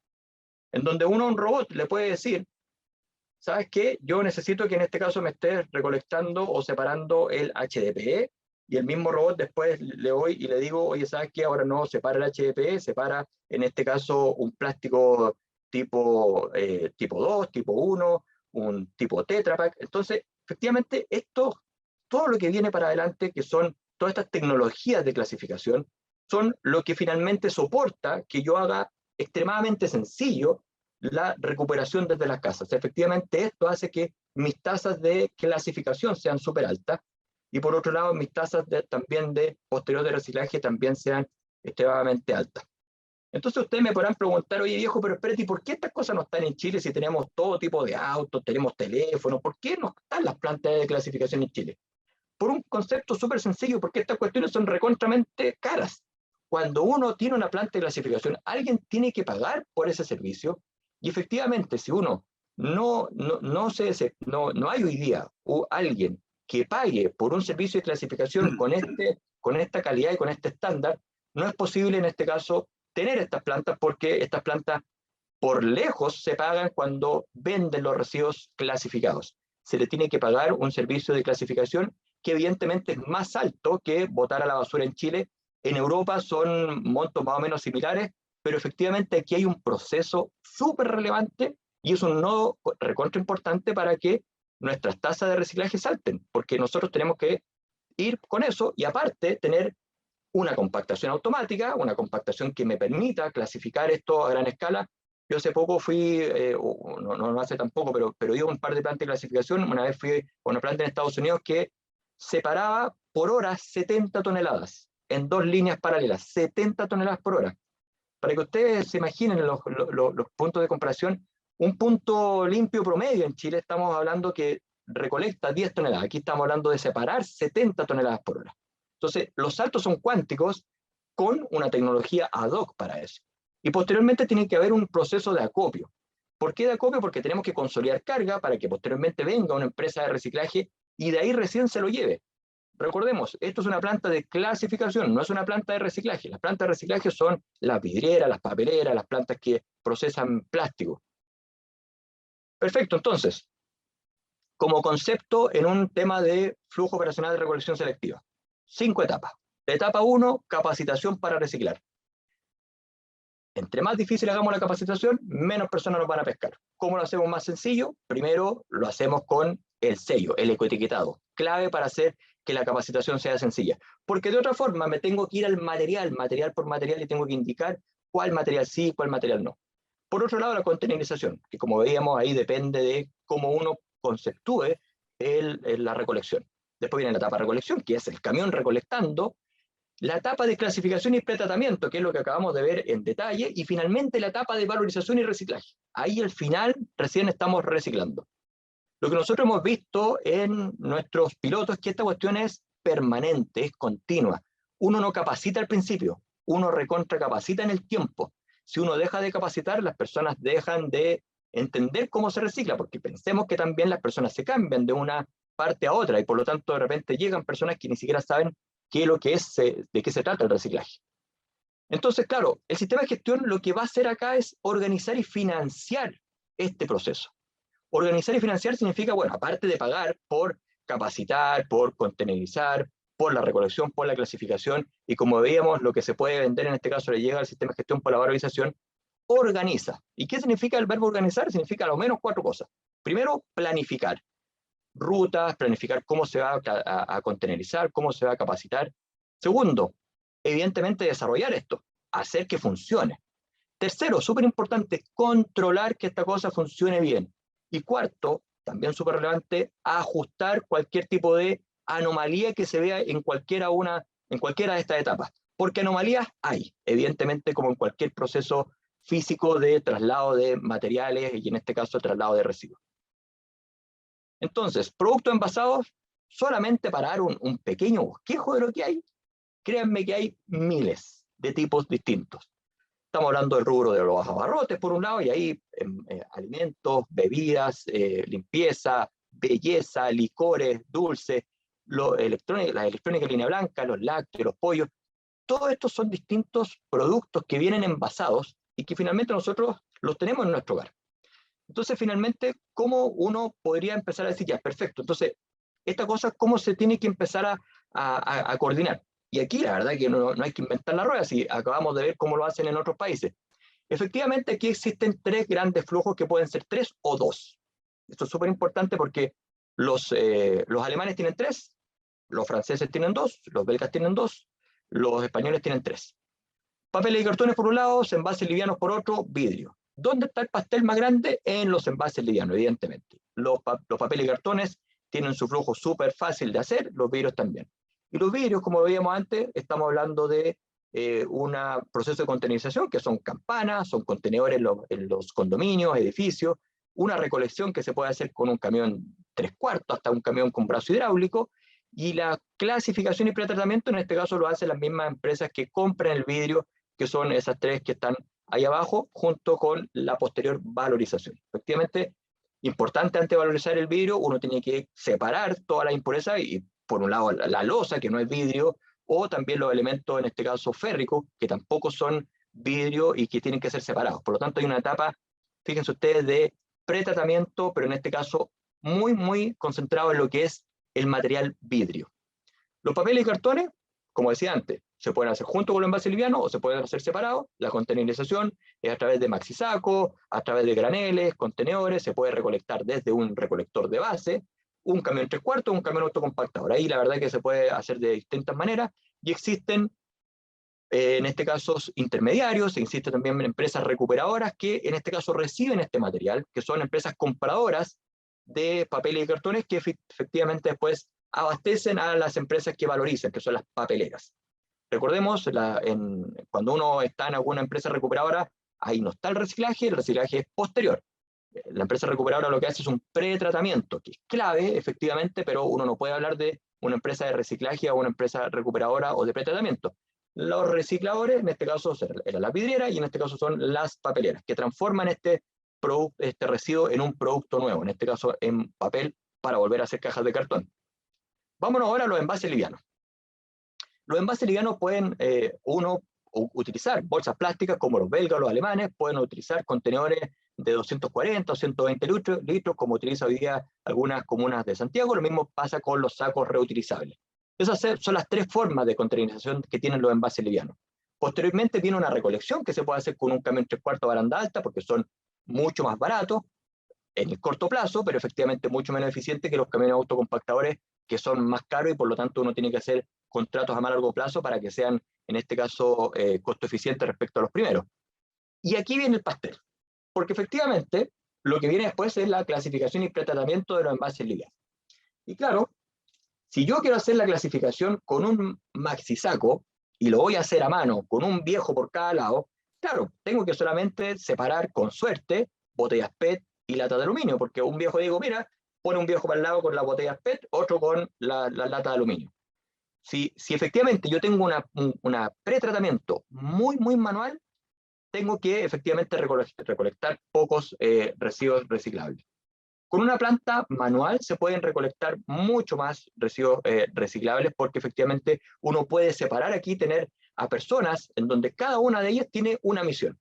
en donde uno a un robot le puede decir, ¿sabes qué? Yo necesito que en este caso me estés recolectando o separando el HDPE, y el mismo robot después le voy y le digo, oye, ¿sabes qué? Ahora no separa el HDPE, separa en este caso un plástico tipo 2, tipo 1, un tipo Tetra Pak. Entonces, efectivamente, todo lo que viene para adelante, que son todas estas tecnologías de clasificación, son lo que finalmente soporta que yo haga extremadamente sencillo la recuperación desde las casas. Efectivamente, esto hace que mis tasas de clasificación sean súper altas, y por otro lado, mis tasas también de posterior de reciclaje también sean extremadamente altas. Entonces ustedes me podrán preguntar, oye viejo, pero espérate, ¿y por qué estas cosas no están en Chile si tenemos todo tipo de autos, tenemos teléfonos? ¿Por qué no están las plantas de clasificación en Chile? Por un concepto súper sencillo, porque estas cuestiones son recontramente caras. Cuando uno tiene una planta de clasificación, alguien tiene que pagar por ese servicio, Y efectivamente, si uno no hay hoy día alguien que pague por un servicio de clasificación con esta calidad y con este estándar, no es posible en este caso tener estas plantas, porque estas plantas por lejos se pagan cuando venden los residuos clasificados. Se le tiene que pagar un servicio de clasificación que evidentemente es más alto que botar a la basura en Chile. En Europa son montos más o menos similares, pero efectivamente aquí hay un proceso súper relevante y es un nodo recontra importante para que nuestras tasas de reciclaje salten, porque nosotros tenemos que ir con eso y aparte tener una compactación automática, una compactación que me permita clasificar esto a gran escala. Yo hace poco fui, no hace tampoco, pero iba a un par de plantas de clasificación. Una vez fui a una planta en Estados Unidos que separaba por hora 70 toneladas en 2 líneas paralelas, 70 toneladas por hora. Para que ustedes se imaginen los puntos de comparación, un punto limpio promedio en Chile estamos hablando que recolecta 10 toneladas. Aquí estamos hablando de separar 70 toneladas por hora. Entonces, los saltos son cuánticos con una tecnología ad hoc para eso. Y posteriormente tiene que haber un proceso de acopio. ¿Por qué de acopio? Porque tenemos que consolidar carga para que posteriormente venga una empresa de reciclaje y de ahí recién se lo lleve. Recordemos, esto es una planta de clasificación, no es una planta de reciclaje. Las plantas de reciclaje son las vidrieras, las papeleras, las plantas que procesan plástico. Perfecto, entonces, como concepto en un tema de flujo operacional de recolección selectiva. 5 etapas. La etapa 1, capacitación para reciclar. Entre más difícil hagamos la capacitación, menos personas nos van a pescar. ¿Cómo lo hacemos más sencillo? Primero lo hacemos con el sello, el ecoetiquetado, clave para hacer que la capacitación sea sencilla. Porque de otra forma me tengo que ir al material por material, y tengo que indicar cuál material sí, cuál material no. Por otro lado, la containerización, que como veíamos ahí depende de cómo uno conceptúe la recolección. Después viene la etapa de recolección, que es el camión recolectando, la etapa de clasificación y pretratamiento, que es lo que acabamos de ver en detalle, y finalmente la etapa de valorización y reciclaje. Ahí al final recién estamos reciclando. Lo que nosotros hemos visto en nuestros pilotos es que esta cuestión es permanente, es continua. Uno no capacita al principio, uno recontracapacita en el tiempo. Si uno deja de capacitar, las personas dejan de entender cómo se recicla, porque pensemos que también las personas se cambian de una parte a otra y por lo tanto de repente llegan personas que ni siquiera saben de qué se trata el reciclaje. Entonces, claro, el sistema de gestión lo que va a hacer acá es organizar y financiar este proceso. Organizar y financiar significa, bueno, aparte de pagar por capacitar, por containerizar, por la recolección, por la clasificación, y como veíamos, lo que se puede vender en este caso le llega al sistema de gestión por la valorización, organiza. ¿Y qué significa el verbo organizar? Significa al menos 4 cosas. Primero, planificar rutas, planificar cómo se va a containerizar, cómo se va a capacitar. Segundo, evidentemente desarrollar esto, hacer que funcione. Tercero, súper importante, controlar que esta cosa funcione bien. Y cuarto, también súper relevante, ajustar cualquier tipo de anomalía que se vea en cualquiera de estas etapas. Porque anomalías hay, evidentemente, como en cualquier proceso físico de traslado de materiales y en este caso traslado de residuos. Entonces, productos envasados, solamente para dar un pequeño bosquejo de lo que hay, créanme que hay miles de tipos distintos. Estamos hablando del rubro de los abarrotes, por un lado, y ahí alimentos, bebidas, limpieza, belleza, licores, dulces, la electrónica línea blanca, los lácteos, los pollos. Todos estos son distintos productos que vienen envasados y que finalmente nosotros los tenemos en nuestro hogar. Entonces, finalmente, ¿cómo uno podría empezar a decir, ya, perfecto? Entonces, esta cosa, ¿cómo se tiene que empezar a coordinar? Y aquí, la verdad, que no hay que inventar la rueda, si acabamos de ver cómo lo hacen en otros países. Efectivamente, aquí existen 3 grandes flujos que pueden ser 3 o 2. Esto es súper importante porque los alemanes tienen 3, los franceses tienen 2, los belgas tienen 2, los españoles tienen 3. Papeles y cartones por un lado, envases livianos por otro, vidrio. ¿Dónde está el pastel más grande? En los envases livianos, evidentemente. Los papeles y cartones tienen su flujo súper fácil de hacer, los vidrios también. Y los vidrios, como veíamos antes, estamos hablando de un proceso de containerización, que son campanas, son contenedores en los condominios, edificios, una recolección que se puede hacer con un camión 3/4, hasta un camión con brazo hidráulico, y la clasificación y pretratamiento, en este caso lo hacen las mismas empresas que compran el vidrio, que son esas 3 que están ahí abajo, junto con la posterior valorización. Efectivamente, importante antes de valorizar el vidrio, uno tiene que separar toda la impureza y por un lado la losa, que no es vidrio, o también los elementos, en este caso férricos, que tampoco son vidrio y que tienen que ser separados. Por lo tanto, hay una etapa, fíjense ustedes, de pretratamiento, pero en este caso muy concentrado en lo que es el material vidrio. Los papeles y cartones, como decía antes, se pueden hacer junto con los envases livianos o se pueden hacer separados. La contenerización es a través de maxi saco, a través de graneles, contenedores, se puede recolectar desde un recolector de base, un camión 3/4, un camión autocompactador. Ahí la verdad que se puede hacer de distintas maneras y existen, en este caso, intermediarios, existen también empresas recuperadoras que en este caso reciben este material, que son empresas compradoras de papeles y cartones que efectivamente después abastecen a las empresas que valorizan, que son las papeleras. Recordemos, cuando uno está en alguna empresa recuperadora, ahí no está el reciclaje es posterior. La empresa recuperadora lo que hace es un pretratamiento, que es clave, efectivamente, pero uno no puede hablar de una empresa de reciclaje o una empresa recuperadora o de pretratamiento. Los recicladores, en este caso, era la vidriera y en este caso son las papeleras, que transforman este residuo en un producto nuevo, en este caso en papel, para volver a hacer cajas de cartón. Vámonos ahora a los envases livianos. Los envases livianos pueden uno utilizar bolsas plásticas como los belgas o los alemanes, pueden utilizar contenedores de 240 o 120 litros, como utiliza hoy día algunas comunas de Santiago. Lo mismo pasa con los sacos reutilizables. Esas son las tres formas de containerización que tienen los envases livianos. Posteriormente viene una recolección que se puede hacer con un camión 3/4 baranda alta, porque son mucho más baratos en el corto plazo, pero efectivamente mucho menos eficientes que los camiones autocompactadores, que son más caros y por lo tanto uno tiene que hacer contratos a más largo plazo para que sean, en este caso, costo eficientes respecto a los primeros. Y aquí viene el pastel, porque efectivamente lo que viene después es la clasificación y pretratamiento de los envases livianos. Y claro, si yo quiero hacer la clasificación con un maxi saco, y lo voy a hacer a mano, con un viejo por cada lado, claro, tengo que solamente separar con suerte botellas PET y lata de aluminio, porque un viejo digo, mira, pone un viejo para el lado con las botellas PET, otro con la lata de aluminio. Si efectivamente yo tengo una pretratamiento muy manual, tengo que efectivamente recolectar pocos residuos reciclables. Con una planta manual se pueden recolectar mucho más residuos reciclables porque efectivamente uno puede separar aquí, tener a personas en donde cada una de ellas tiene una misión.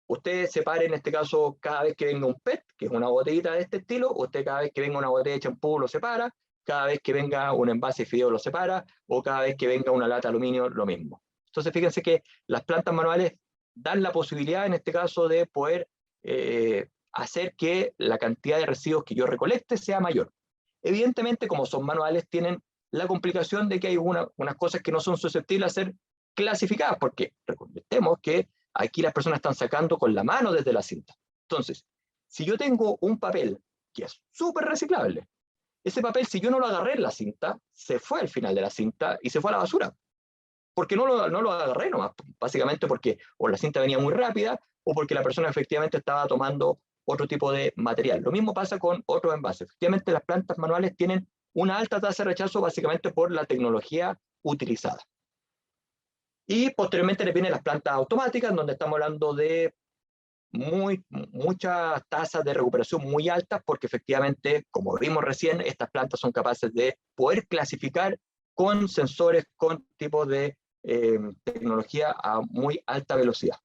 Usted separe en este caso cada vez que venga un PET, que es una botellita de este estilo, usted cada vez que venga una botella de champú lo separa, cada vez que venga un envase de fideo lo separa, o cada vez que venga una lata de aluminio lo mismo. Entonces fíjense que las plantas manuales dan la posibilidad en este caso de poder hacer que la cantidad de residuos que yo recolecte sea mayor. Evidentemente, como son manuales, tienen la complicación de que hay unas cosas que no son susceptibles a ser clasificadas, porque recordemos que aquí las personas están sacando con la mano desde la cinta. Entonces, si yo tengo un papel que es súper reciclable, ese papel, si yo no lo agarré en la cinta, se fue al final de la cinta y se fue a la basura. Porque no lo agarré nomás, básicamente porque o la cinta venía muy rápida o porque la persona efectivamente estaba tomando otro tipo de material. Lo mismo pasa con otros envases. Efectivamente, las plantas manuales tienen una alta tasa de rechazo básicamente por la tecnología utilizada. Y posteriormente le vienen las plantas automáticas, donde estamos hablando de muchas tasas de recuperación muy altas, porque efectivamente, como vimos recién, estas plantas son capaces de poder clasificar con sensores, con tipos de tecnología a muy alta velocidad.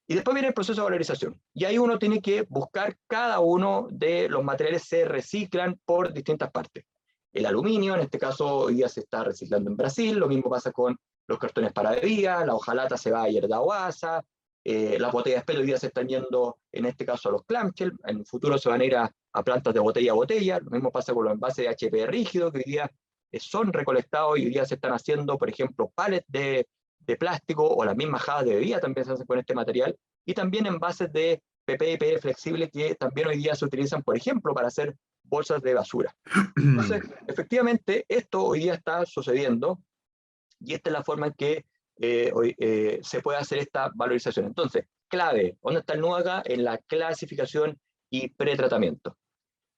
Y después viene el proceso de valorización. Y ahí uno tiene que buscar cada uno de los materiales se reciclan por distintas partes. El aluminio, en este caso, hoy día se está reciclando en Brasil. Lo mismo pasa con los cartones para bebidas, la hojalata se va a Yerda Oasa, las botellas PET hoy día se están yendo, en este caso, a los clamshell. En el futuro se van a ir a plantas de botella a botella. Lo mismo pasa con los envases de HP rígido, que hoy día son recolectados y hoy día se están haciendo, por ejemplo, pallets de plástico o las mismas jabas de bebida también se hacen con este material, y también envases de PP y PE flexible que también hoy día se utilizan, por ejemplo, para hacer bolsas de basura. Entonces, efectivamente, esto hoy día está sucediendo y esta es la forma en que hoy, se puede hacer esta valorización. Entonces, clave, ¿dónde está el nudo acá? En la clasificación y pretratamiento.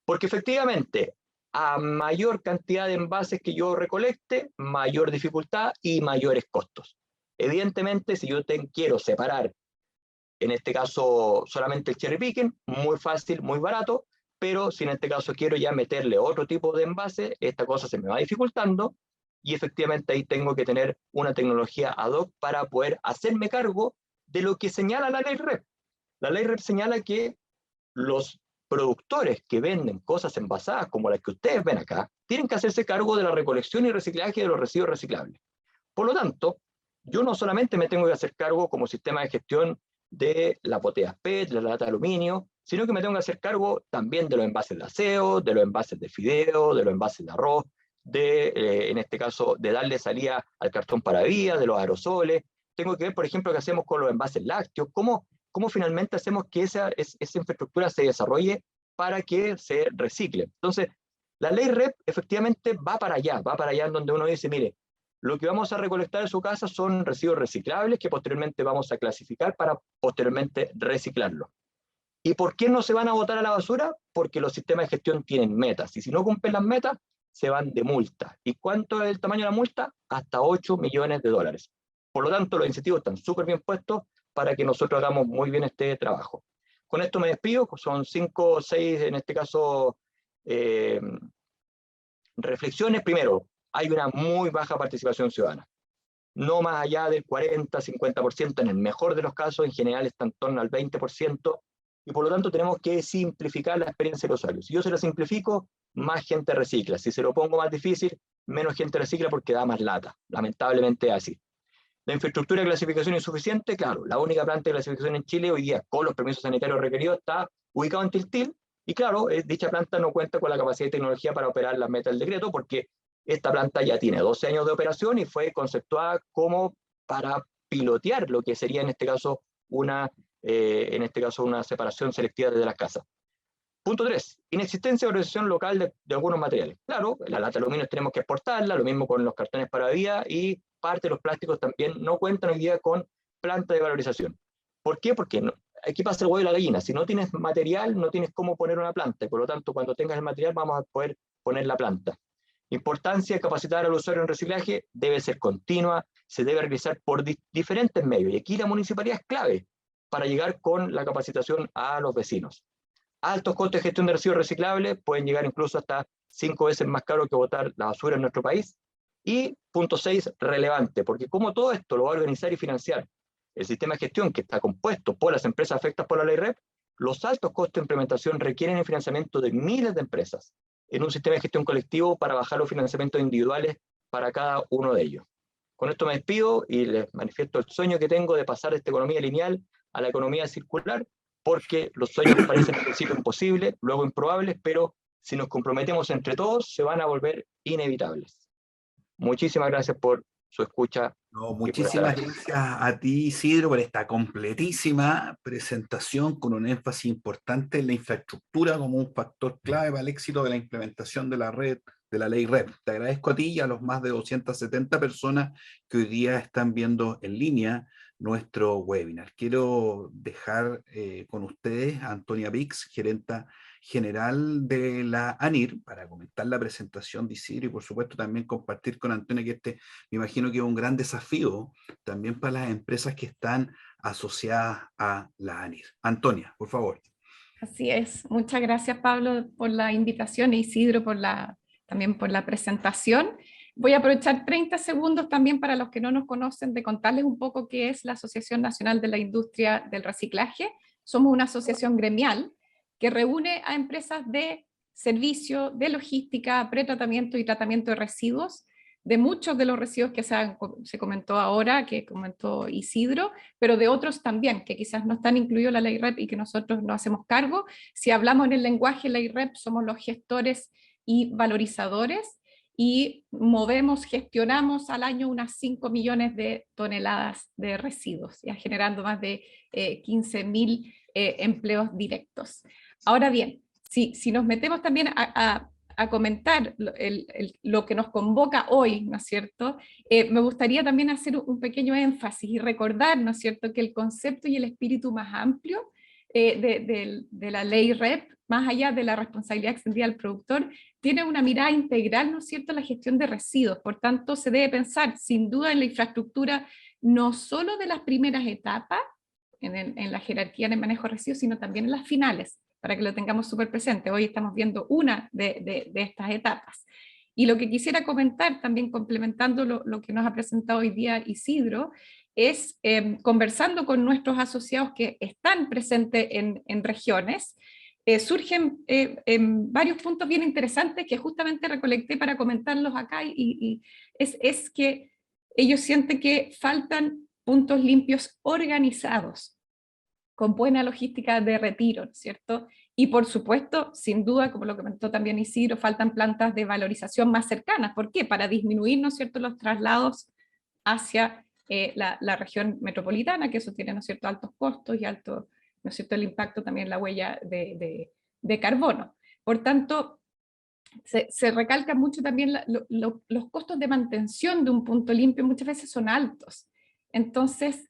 Porque efectivamente, a mayor cantidad de envases que yo recolecte, mayor dificultad y mayores costos. Evidentemente, si yo quiero separar en este caso solamente el cherry picking, muy fácil, muy barato, pero si en este caso quiero ya meterle otro tipo de envase, esta cosa se me va dificultando y efectivamente ahí tengo que tener una tecnología ad hoc para poder hacerme cargo de lo que señala la ley REP. La ley REP señala que los productores que venden cosas envasadas como las que ustedes ven acá, tienen que hacerse cargo de la recolección y reciclaje de los residuos reciclables. Por lo tanto, yo no solamente me tengo que hacer cargo como sistema de gestión de las botellas PET, de la lata de aluminio, sino que me tengo que hacer cargo también de los envases de aseo, de los envases de fideo, de los envases de arroz, en este caso, de darle salida al cartón para vía, de los aerosoles. Tengo que ver, por ejemplo, qué hacemos con los envases lácteos, cómo finalmente hacemos que esa infraestructura se desarrolle para que se recicle. Entonces, la ley REP efectivamente va para allá en donde uno dice, mire, lo que vamos a recolectar en su casa son residuos reciclables que posteriormente vamos a clasificar para posteriormente reciclarlos. ¿Y por qué no se van a botar a la basura? Porque los sistemas de gestión tienen metas, y si no cumplen las metas, se van de multa. ¿Y cuánto es el tamaño de la multa? Hasta 8 millones de dólares. Por lo tanto, los incentivos están súper bien puestos para que nosotros hagamos muy bien este trabajo. Con esto me despido, son 5 o 6, en este caso, reflexiones. Primero, hay una muy baja participación ciudadana. No más allá del 40-50%, en el mejor de los casos, en general está en torno al 20%, y por lo tanto tenemos que simplificar la experiencia del usuario. Si yo se lo simplifico, más gente recicla. Si se lo pongo más difícil, menos gente recicla porque da más lata. Lamentablemente es así. La infraestructura de clasificación insuficiente, claro, la única planta de clasificación en Chile hoy día con los permisos sanitarios requeridos está ubicado en Tiltil, y claro, dicha planta no cuenta con la capacidad y tecnología para operar las metas del decreto, porque esta planta ya tiene 12 años de operación y fue conceptuada como para pilotear lo que sería en este caso una separación selectiva desde las casas. Punto 3. Inexistencia de organización local de algunos materiales. Claro, la lata de aluminio tenemos que exportarla, lo mismo con los cartones para vía, y parte de los plásticos también no cuentan hoy día con planta de valorización. ¿Por qué? Porque aquí pasa el huevo y la gallina. Si no tienes material, no tienes cómo poner una planta, y por lo tanto, cuando tengas el material, vamos a poder poner la planta. Importancia de capacitar al usuario en reciclaje debe ser continua, se debe realizar por diferentes medios, y aquí la municipalidad es clave para llegar con la capacitación a los vecinos. Altos costos de gestión de residuos reciclables, pueden llegar incluso hasta 5 veces más caro que botar la basura en nuestro país. Y punto 6, relevante, porque como todo esto lo va a organizar y financiar el sistema de gestión que está compuesto por las empresas afectadas por la ley REP, los altos costos de implementación requieren el financiamiento de miles de empresas en un sistema de gestión colectivo para bajar los financiamientos individuales para cada uno de ellos. Con esto me despido y les manifiesto el sueño que tengo de pasar de esta economía lineal a la economía circular, porque los sueños parecen al principio imposibles, luego improbables, pero si nos comprometemos entre todos, se van a volver inevitables. Muchísimas gracias por su escucha. No, muchísimas gracias a ti, Isidro, por esta completísima presentación con un énfasis importante en la infraestructura como un factor clave para el éxito de la implementación de la red, de la ley REP. Te agradezco a ti y a los más de 270 personas que hoy día están viendo en línea nuestro webinar. Quiero dejar con ustedes a Antonia Pix, gerenta general de la ANIR, para comentar la presentación de Isidro y por supuesto también compartir con Antonia que me imagino que es un gran desafío también para las empresas que están asociadas a la ANIR. Antonia, por favor. Así es. Muchas gracias, Pablo, por la invitación, e Isidro también por la presentación. Voy a aprovechar 30 segundos también para los que no nos conocen de contarles un poco qué es la Asociación Nacional de la Industria del Reciclaje. Somos una asociación gremial que reúne a empresas de servicio, de logística, pretratamiento y tratamiento de residuos, de muchos de los residuos que se comentó ahora, que comentó Isidro, pero de otros también, que quizás no están incluidos en la ley REP y que nosotros no hacemos cargo. Si hablamos en el lenguaje ley REP, somos los gestores y valorizadores, y gestionamos al año unas 5 millones de toneladas de residuos, ya generando más de 15.000 empleos directos. Ahora bien, si nos metemos también a comentar lo que nos convoca hoy, ¿no es cierto? Me gustaría también hacer un pequeño énfasis y recordar, ¿no es cierto?, que el concepto y el espíritu más amplio de la ley REP, más allá de la responsabilidad extendida al productor, tiene una mirada integral, ¿no es cierto?, a la gestión de residuos. Por tanto, se debe pensar sin duda en la infraestructura no solo de las primeras etapas, en la jerarquía en el manejo de residuos, sino también en las finales, para que lo tengamos súper presente. Hoy estamos viendo una de estas etapas. Y lo que quisiera comentar, también complementando lo que nos ha presentado hoy día Isidro, es conversando con nuestros asociados que están presentes en regiones, surgen varios puntos bien interesantes que justamente recolecté para comentarlos acá, y es que ellos sienten que faltan puntos limpios organizados, con buena logística de retiro, ¿cierto? Y por supuesto, sin duda, como lo comentó también Isidro, faltan plantas de valorización más cercanas. ¿Por qué? Para disminuir, ¿no es cierto?, los traslados hacia la región metropolitana, que eso tiene, ¿no es cierto?, altos costos y alto, ¿no es cierto?, el impacto también en la huella de carbono. Por tanto, se recalca mucho también los costos de mantención de un punto limpio, muchas veces son altos. Entonces,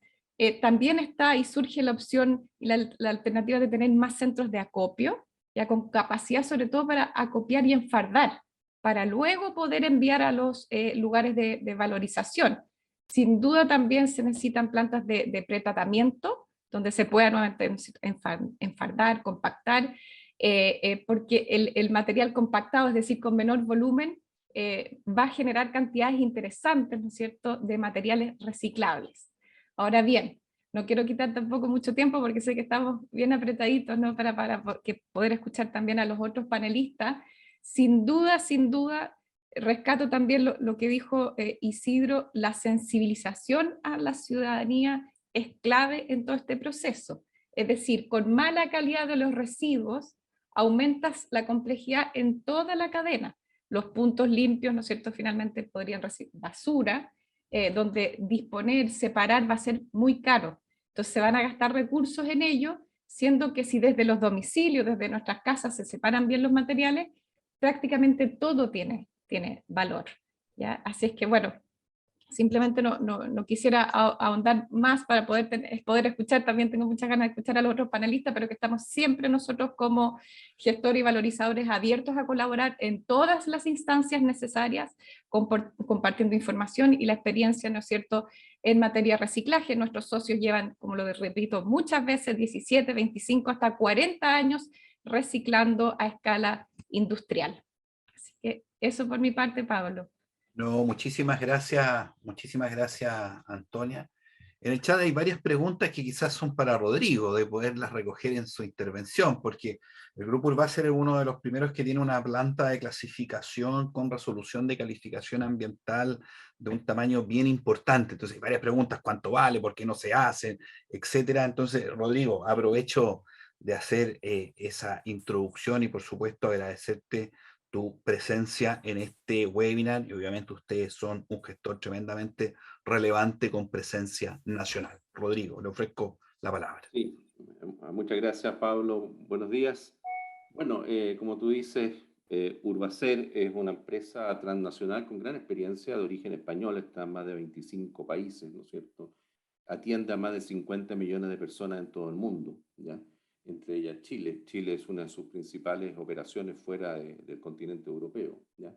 también está y surge la opción y la alternativa de tener más centros de acopio, ya con capacidad sobre todo para acopiar y enfardar, para luego poder enviar a los lugares de valorización. Sin duda también se necesitan plantas de pretratamiento, donde se pueda nuevamente enfardar, compactar, porque el material compactado, es decir, con menor volumen, va a generar cantidades interesantes, ¿no es cierto?, de materiales reciclables. Ahora bien, no quiero quitar tampoco mucho tiempo porque sé que estamos bien apretaditos, ¿no?, para poder escuchar también a los otros panelistas. Sin duda, rescato también lo que dijo Isidro, la sensibilización a la ciudadanía es clave en todo este proceso. Es decir, con mala calidad de los residuos, aumentas la complejidad en toda la cadena. Los puntos limpios, ¿no es cierto?, finalmente podrían recibir basura, donde disponer, separar va a ser muy caro. Entonces se van a gastar recursos en ello, siendo que si desde los domicilios, desde nuestras casas se separan bien los materiales, prácticamente todo tiene valor, ¿ya? Así es que bueno, simplemente no quisiera ahondar más para poder escuchar, también tengo muchas ganas de escuchar a los otros panelistas, pero que estamos siempre nosotros como gestores y valorizadores abiertos a colaborar en todas las instancias necesarias, compartiendo información y la experiencia, ¿no es cierto?, en materia de reciclaje. Nuestros socios llevan, como lo repito, muchas veces 17, 25, hasta 40 años reciclando a escala industrial. Así que eso por mi parte, Pablo. No, muchísimas gracias, Antonia. En el chat hay varias preguntas que quizás son para Rodrigo, de poderlas recoger en su intervención, porque el Grupo Urbacer es uno de los primeros que tiene una planta de clasificación con resolución de calificación ambiental de un tamaño bien importante. Entonces hay varias preguntas: ¿cuánto vale? ¿Por qué no se hacen? Etcétera. Entonces, Rodrigo, aprovecho de hacer esa introducción y por supuesto agradecerte tu presencia en este webinar, y obviamente ustedes son un gestor tremendamente relevante con presencia nacional. Rodrigo, le ofrezco la palabra. Sí, muchas gracias, Pablo. Buenos días. Bueno, como tú dices, Urbacer es una empresa transnacional con gran experiencia de origen español, está en más de 25 países, ¿no es cierto? Atiende a más de 50 millones de personas en todo el mundo, ¿ya? Entre ellas Chile. Chile es una de sus principales operaciones fuera del continente europeo, ¿ya?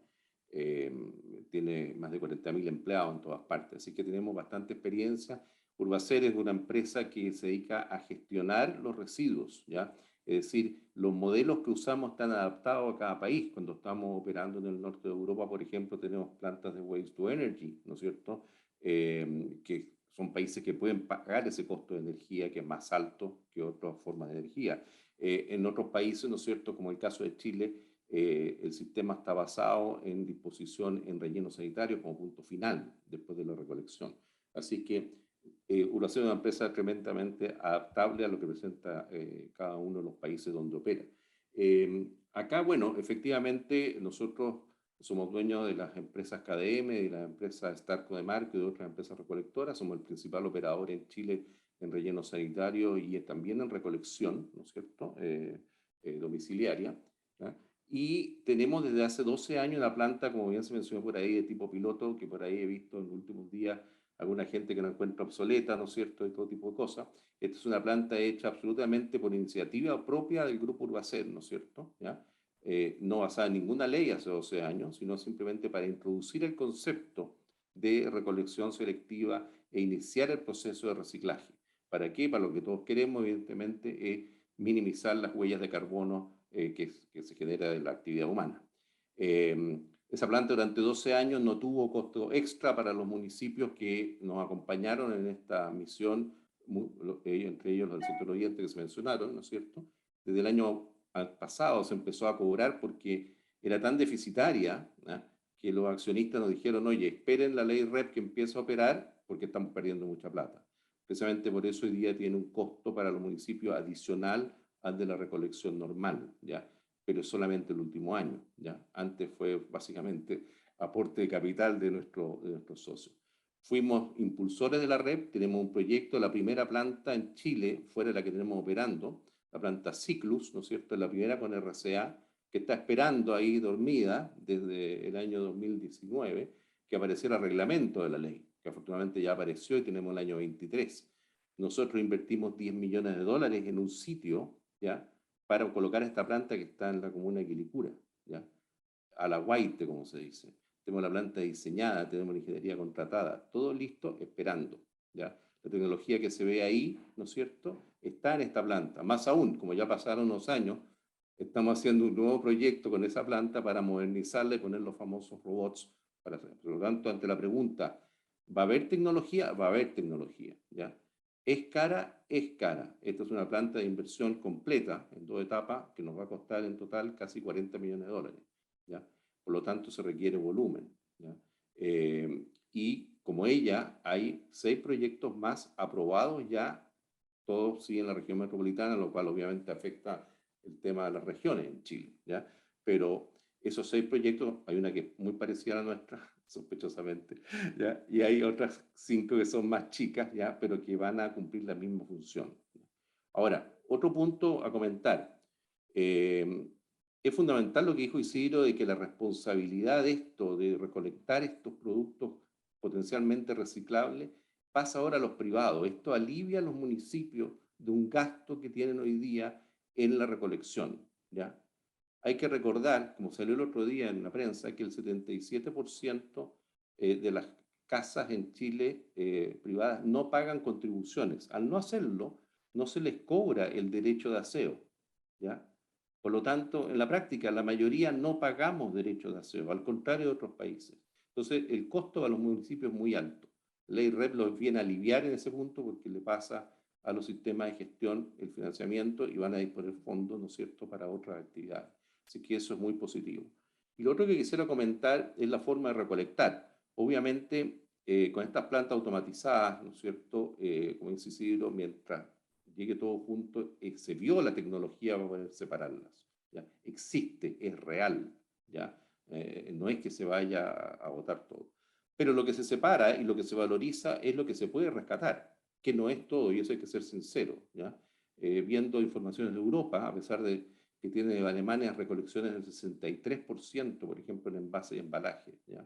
Tiene más de 40.000 empleados en todas partes, así que tenemos bastante experiencia. Urbacer es una empresa que se dedica a gestionar los residuos, ¿ya? Es decir, los modelos que usamos están adaptados a cada país. Cuando estamos operando en el norte de Europa, por ejemplo, tenemos plantas de waste to energy, ¿no es cierto? Que son países que pueden pagar ese costo de energía que es más alto que otras formas de energía. En otros países, ¿no es cierto?, como el caso de Chile, el sistema está basado en disposición en relleno sanitario como punto final después de la recolección. Así que Urbacer es una empresa tremendamente adaptable a lo que presenta cada uno de los países donde opera. Acá, bueno, efectivamente nosotros somos dueños de las empresas KDM, de la empresa Starco de Marco y de otras empresas recolectoras. Somos el principal operador en Chile en relleno sanitario y también en recolección, ¿no es cierto?, domiciliaria, ¿ya? Y tenemos desde hace 12 años una planta, como bien se mencionó por ahí, de tipo piloto, que por ahí he visto en los últimos días alguna gente que la encuentra obsoleta, ¿no es cierto?, y todo tipo de cosas. Esta es una planta hecha absolutamente por iniciativa propia del Grupo Urbacer, ¿no es cierto?, ¿ya? No basada en ninguna ley hace 12 años, sino simplemente para introducir el concepto de recolección selectiva e iniciar el proceso de reciclaje. ¿Para qué? Para lo que todos queremos, evidentemente, es minimizar las huellas de carbono que se genera de la actividad humana. Esa planta durante 12 años no tuvo costo extra para los municipios que nos acompañaron en esta misión, entre ellos los del sector oriente que se mencionaron, ¿no es cierto? Desde el año pasado se empezó a cobrar porque era tan deficitaria, ¿no?, que los accionistas nos dijeron, oye, esperen la ley REP que empiece a operar porque estamos perdiendo mucha plata. Precisamente por eso hoy día tiene un costo para los municipios adicional al de la recolección normal, ¿ya? Pero es solamente el último año, ¿ya? Antes fue básicamente aporte de capital de nuestros socios. Fuimos impulsores de la REP, tenemos un proyecto, la primera planta en Chile, fuera de la que tenemos operando, la planta Ciclus, ¿no es cierto?, la primera con RCA, que está esperando ahí dormida desde el año 2019, que apareciera el reglamento de la ley, que afortunadamente ya apareció y tenemos el año 23. Nosotros invertimos $10 millones en un sitio, ¿ya?, para colocar esta planta que está en la comuna de Quilicura, ¿ya?, a la Guaite, como se dice. Tenemos la planta diseñada, tenemos la ingeniería contratada, todo listo, esperando, ¿ya? La tecnología que se ve ahí, ¿no es cierto?, está en esta planta. Más aún, como ya pasaron unos años, estamos haciendo un nuevo proyecto con esa planta para modernizarla y poner los famosos robots. Por lo tanto, ante la pregunta, ¿va a haber tecnología? Va a haber tecnología, ¿ya? ¿Es cara? Es cara. Esta es una planta de inversión completa en 2 etapas que nos va a costar en total casi $40 millones, ¿ya? Por lo tanto, se requiere volumen, ¿ya? Y como ella, hay 6 proyectos más aprobados ya, todos sí en la región metropolitana, lo cual obviamente afecta el tema de las regiones en Chile, ¿ya? Pero esos 6 proyectos, hay una que es muy parecida a la nuestra, sospechosamente, ¿ya? Y hay otras 5 que son más chicas, ¿ya?, pero que van a cumplir la misma función. Ahora, otro punto a comentar. Es fundamental lo que dijo Isidro de que la responsabilidad de esto, de recolectar estos productos potencialmente reciclables, pasa ahora a los privados. Esto alivia a los municipios de un gasto que tienen hoy día en la recolección, ¿ya? Hay que recordar, como salió el otro día en la prensa, que el 77% de las casas en Chile privadas no pagan contribuciones. Al no hacerlo, no se les cobra el derecho de aseo, ¿ya? Por lo tanto, en la práctica, la mayoría no pagamos derecho de aseo, al contrario de otros países. Entonces, el costo a los municipios es muy alto. La ley REP los viene a aliviar en ese punto porque le pasa a los sistemas de gestión el financiamiento y van a disponer fondos, ¿no es cierto?, para otras actividades. Así que eso es muy positivo. Y lo otro que quisiera comentar es la forma de recolectar. Obviamente, con estas plantas automatizadas, ¿no es cierto?, como dice Isidro, mientras llegue todo junto, se vio la tecnología para poder separarlas, ¿ya? Existe, es real, ¿ya? No es que se vaya a botar todo. Pero lo que se separa y lo que se valoriza es lo que se puede rescatar, que no es todo, y eso hay que ser sincero, ¿ya? Viendo informaciones de Europa, a pesar de que tiene Alemania recolecciones del 63%, por ejemplo, en envase y embalaje, ¿ya?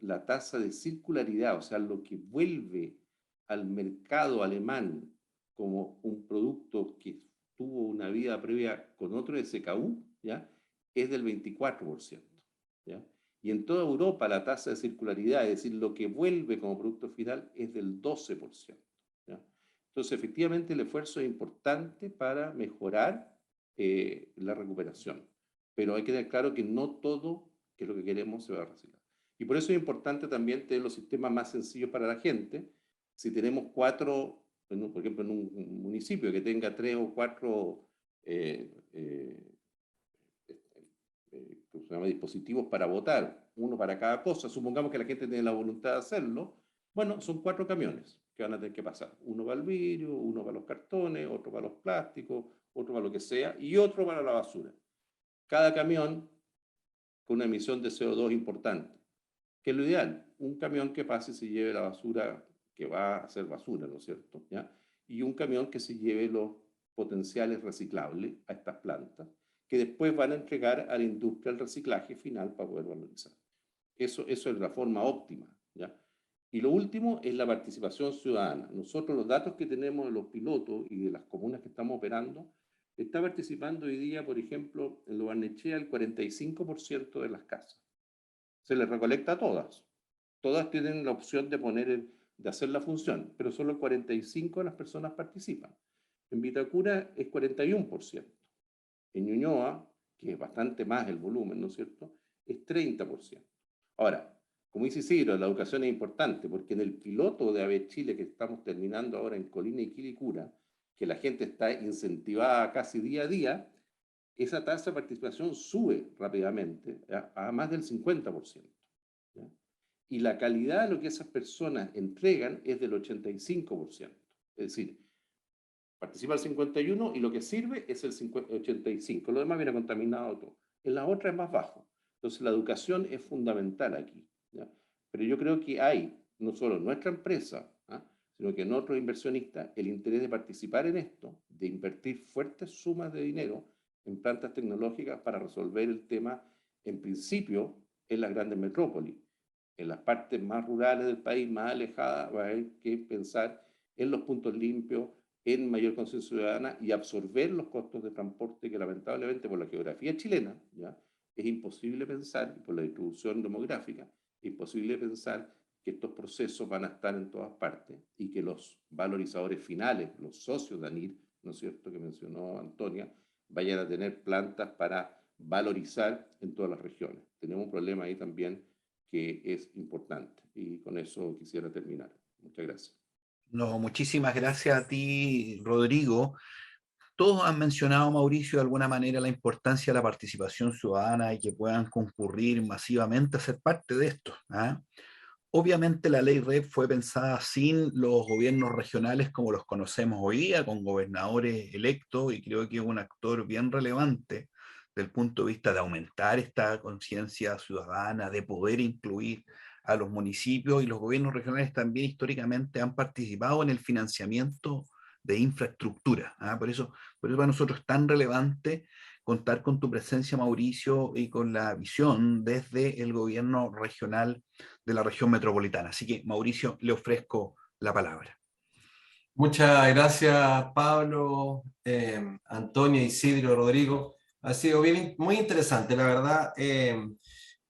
La tasa de circularidad, o sea, lo que vuelve al mercado alemán como un producto que tuvo una vida previa con otro SKU, ¿ya?, es del 24%, ¿ya? Y en toda Europa la tasa de circularidad, es decir, lo que vuelve como producto final, es del 12%, ¿ya? Entonces, efectivamente, el esfuerzo es importante para mejorar la recuperación. Pero hay que tener claro que no todo, que es lo que queremos, se va a reciclar. Y por eso es importante también tener los sistemas más sencillos para la gente. Si tenemos 4, por ejemplo, en un municipio que tenga 3 o 4 dispositivos para votar, uno para cada cosa, supongamos que la gente tiene la voluntad de hacerlo, bueno, son 4 camiones que van a tener que pasar. Uno para el vidrio, uno para los cartones, otro para los plásticos, otro para lo que sea, y otro para la basura. Cada camión con una emisión de CO2 importante. ¿Qué es lo ideal? Un camión que pase y se lleve la basura que va a ser basura, ¿no es cierto?, ¿ya? Y un camión que se lleve los potenciales reciclables a estas plantas, que después van a entregar a la industria el reciclaje final para poder valorizar. Eso es la forma óptima, ¿ya? Y lo último es la participación ciudadana. Nosotros los datos que tenemos de los pilotos y de las comunas que estamos operando, está participando hoy día, por ejemplo, en Lo Barnechea el 45% de las casas. Se les recolecta a todas. Todas tienen la opción de poner de hacer la función, pero solo 45% de las personas participan. En Vitacura es 41%. En Ñuñoa, que es bastante más el volumen, ¿no es cierto?, es 30%. Ahora, como dice Isidro, la educación es importante, porque en el piloto de AVE Chile que estamos terminando ahora en Colina y Quilicura, que la gente está incentivada casi día a día, esa tasa de participación sube rápidamente a más del 50%. ¿Ya? Y la calidad de lo que esas personas entregan es del 85%. Es decir, participa el 51% y lo que sirve es el 85%. Lo demás viene contaminado todo. En la otra es más bajo. Entonces la educación es fundamental aquí. ¿Ya? Pero yo creo que hay, no solo en nuestra empresa, sino que en otros inversionistas, el interés de participar en esto, de invertir fuertes sumas de dinero en plantas tecnológicas para resolver el tema, en principio, en las grandes metrópolis. En las partes más rurales del país, más alejadas, va a haber que pensar en los puntos limpios, en mayor conciencia ciudadana y absorber los costos de transporte que lamentablemente por la geografía chilena, ¿ya?, es imposible pensar, por la distribución demográfica, es imposible pensar que estos procesos van a estar en todas partes y que los valorizadores finales, los socios de ANIR, ¿no es cierto?, que mencionó Antonia, vayan a tener plantas para valorizar en todas las regiones. Tenemos un problema ahí también que es importante y con eso quisiera terminar. Muchas gracias. No, muchísimas gracias a ti, Rodrigo. Todos han mencionado, Mauricio, de alguna manera la importancia de la participación ciudadana y que puedan concurrir masivamente a ser parte de esto. Obviamente la ley REP fue pensada sin los gobiernos regionales como los conocemos hoy día, con gobernadores electos, y creo que es un actor bien relevante desde el punto de vista de aumentar esta conciencia ciudadana, de poder incluir a los municipios, y los gobiernos regionales también históricamente han participado en el financiamiento de infraestructura. Por eso para nosotros es tan relevante contar con tu presencia, Mauricio, y con la visión desde el gobierno regional de la región metropolitana. Así que, Mauricio, le ofrezco la palabra. Muchas gracias, Pablo, Antonio, Isidro, Rodrigo. Ha sido muy interesante, la verdad.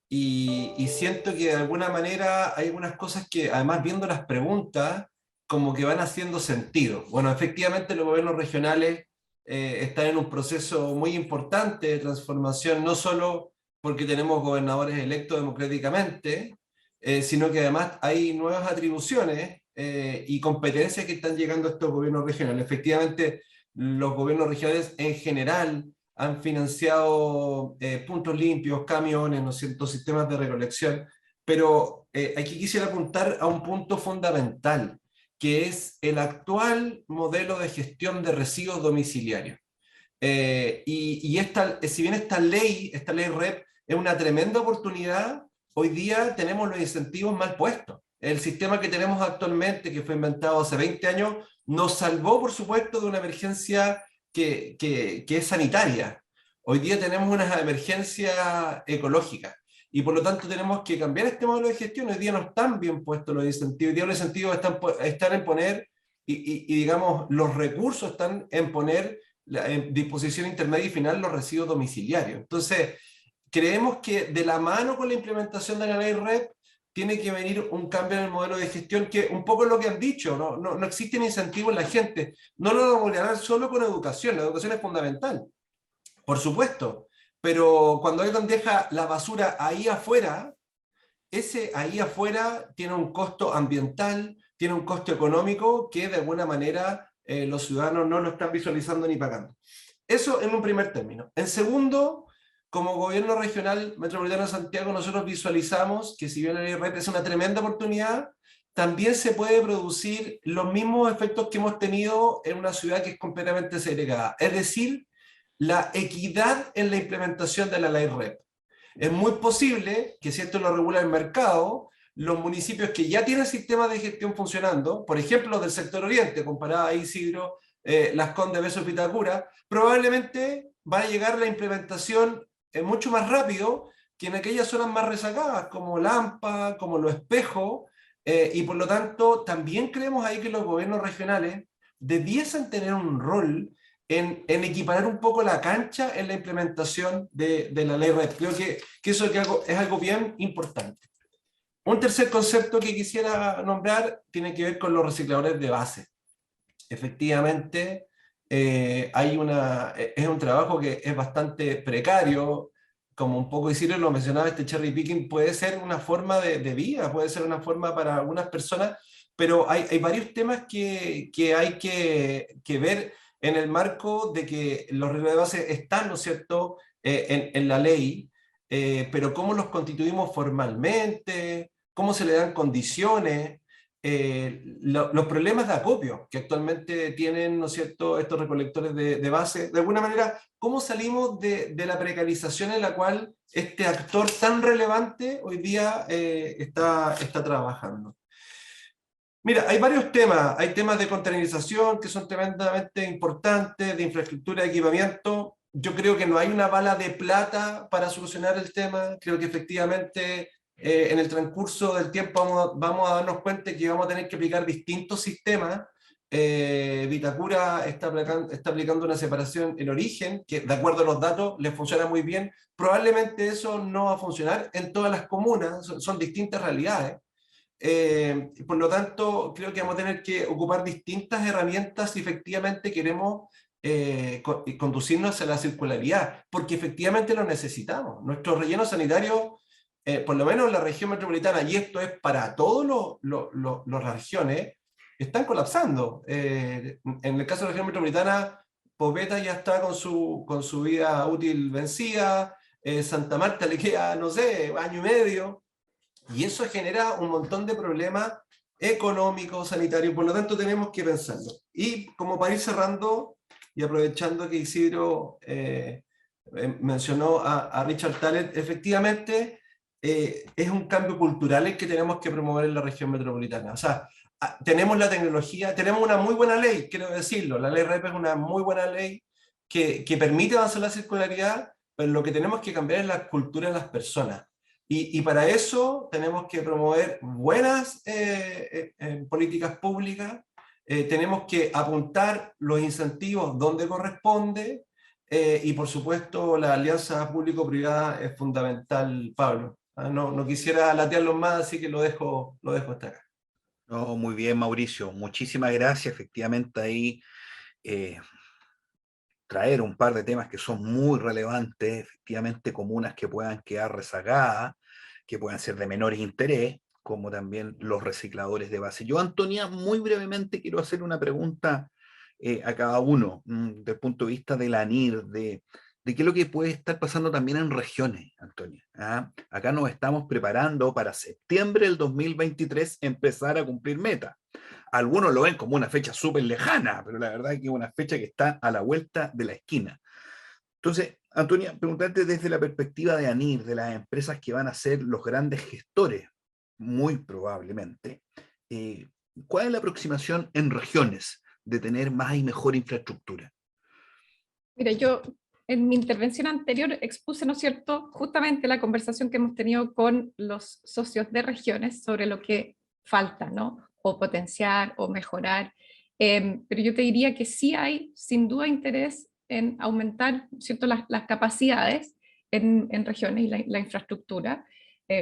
Y siento que de alguna manera hay algunas cosas que, además, viendo las preguntas, como que van haciendo sentido. Bueno, efectivamente los gobiernos regionales están en un proceso muy importante de transformación, no solo porque tenemos gobernadores electos democráticamente, sino que además hay nuevas atribuciones y competencias que están llegando a estos gobiernos regionales. Efectivamente, los gobiernos regionales en general han financiado puntos limpios, camiones, ¿no es cierto?, sistemas de recolección, pero aquí quisiera apuntar a un punto fundamental, que es el actual modelo de gestión de residuos domiciliarios. Si bien esta ley REP es una tremenda oportunidad, hoy día tenemos los incentivos mal puestos. El sistema que tenemos actualmente, que fue inventado hace 20 años, nos salvó, por supuesto, de una emergencia que es sanitaria. Hoy día tenemos una emergencia ecológica y por lo tanto tenemos que cambiar este modelo de gestión. Hoy día no están bien puestos los incentivos, hoy día los incentivos están en poner y digamos los recursos están en poner en disposición intermedia y final los residuos domiciliarios. Entonces, creemos que de la mano con la implementación de la ley REP tiene que venir un cambio en el modelo de gestión, que un poco es lo que han dicho, no existen incentivos en la gente. No lo vamos a lograr solo con educación, la educación es fundamental, por supuesto, pero cuando alguien deja la basura ahí afuera, ese ahí afuera tiene un costo ambiental, tiene un costo económico que de alguna manera los ciudadanos no lo están visualizando ni pagando. Eso en un primer término. En segundo, como gobierno regional metropolitano de Santiago, nosotros visualizamos que si bien la ley REP es una tremenda oportunidad, también se puede producir los mismos efectos que hemos tenido en una ciudad que es completamente segregada. Es decir, la equidad en la implementación de la ley REP. Es muy posible que si esto lo regula el mercado, los municipios que ya tienen sistemas de gestión funcionando, por ejemplo los del sector oriente, comparado a Isidro, Las Condes, Besos, Vitacura, probablemente va a llegar la implementación mucho más rápido que en aquellas zonas más rezagadas, como Lampa, como Los Espejos, y por lo tanto también creemos ahí que los gobiernos regionales debiesen tener un rol en equiparar un poco la cancha en la implementación de la ley REP. Creo que eso es algo bien importante. Un tercer concepto que quisiera nombrar tiene que ver con los recicladores de base. Efectivamente, es un trabajo que es bastante precario, como un poco Isidro lo mencionaba, este cherry picking puede ser una forma de vida, puede ser una forma para algunas personas, pero hay varios temas que hay que ver en el marco de que los recicladores de base están, ¿no es cierto?, en la ley, pero cómo los constituimos formalmente, cómo se le dan condiciones, los problemas de acopio que actualmente tienen, ¿no es cierto?, estos recolectores de base, de alguna manera, ¿cómo salimos de la precarización en la cual este actor tan relevante hoy día está trabajando? Mira, hay varios temas. Hay temas de containerización que son tremendamente importantes, de infraestructura de equipamiento. Yo creo que no hay una bala de plata para solucionar el tema. Creo que efectivamente en el transcurso del tiempo vamos a darnos cuenta que vamos a tener que aplicar distintos sistemas. Vitacura está aplicando una separación en origen, que de acuerdo a los datos les funciona muy bien. Probablemente eso no va a funcionar en todas las comunas, son distintas realidades. Por lo tanto, creo que vamos a tener que ocupar distintas herramientas si efectivamente queremos conducirnos hacia la circularidad, porque efectivamente lo necesitamos. Nuestros rellenos sanitarios, por lo menos en la región metropolitana, y esto es para todas las regiones, están colapsando. En el caso de la región metropolitana, Popeta ya está con su vida útil vencida, Santa Marta le queda, no sé, año y medio, y eso genera un montón de problemas económicos, sanitarios, por lo tanto tenemos que pensarlo. Y como para ir cerrando, y aprovechando que Isidro mencionó a Richard Thaler, efectivamente es un cambio cultural el que tenemos que promover en la región metropolitana. O sea, tenemos la tecnología, tenemos una muy buena ley, quiero decirlo, la ley REP es una muy buena ley que permite avanzar la circularidad, pero lo que tenemos que cambiar es la cultura de las personas. Y para eso tenemos que promover buenas políticas públicas, tenemos que apuntar los incentivos donde corresponde, y por supuesto la alianza público-privada es fundamental, Pablo. No quisiera latearlos más, así que lo dejo hasta acá. No, muy bien, Mauricio, muchísimas gracias. Efectivamente ahí traer un par de temas que son muy relevantes, efectivamente comunas que puedan quedar rezagadas, que puedan ser de menor interés, como también los recicladores de base. Yo, Antonia, muy brevemente quiero hacer una pregunta a cada uno, desde el punto de vista de la ANIR, de qué es lo que puede estar pasando también en regiones, Antonia. ¿Ah? Acá nos estamos preparando para septiembre del 2023 empezar a cumplir metas. Algunos lo ven como una fecha súper lejana, pero la verdad es que es una fecha que está a la vuelta de la esquina. Entonces, Antonia, preguntarte desde la perspectiva de ANIR, de las empresas que van a ser los grandes gestores, muy probablemente, ¿cuál es la aproximación en regiones de tener más y mejor infraestructura? Mira, yo en mi intervención anterior expuse, ¿no es cierto?, justamente la conversación que hemos tenido con los socios de regiones sobre lo que falta, ¿no?, o potenciar o mejorar, pero yo te diría que sí hay sin duda interés en aumentar, ¿cierto?, las capacidades en regiones y la infraestructura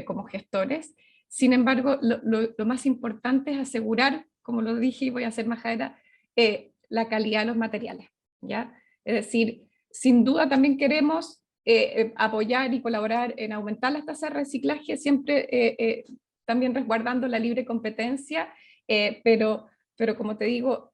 como gestores. Sin embargo, lo más importante es asegurar, como lo dije y voy a hacer majadera, la calidad de los materiales, ¿ya? Es decir, sin duda también queremos apoyar y colaborar en aumentar las tasas de reciclaje, siempre también resguardando la libre competencia, pero como te digo,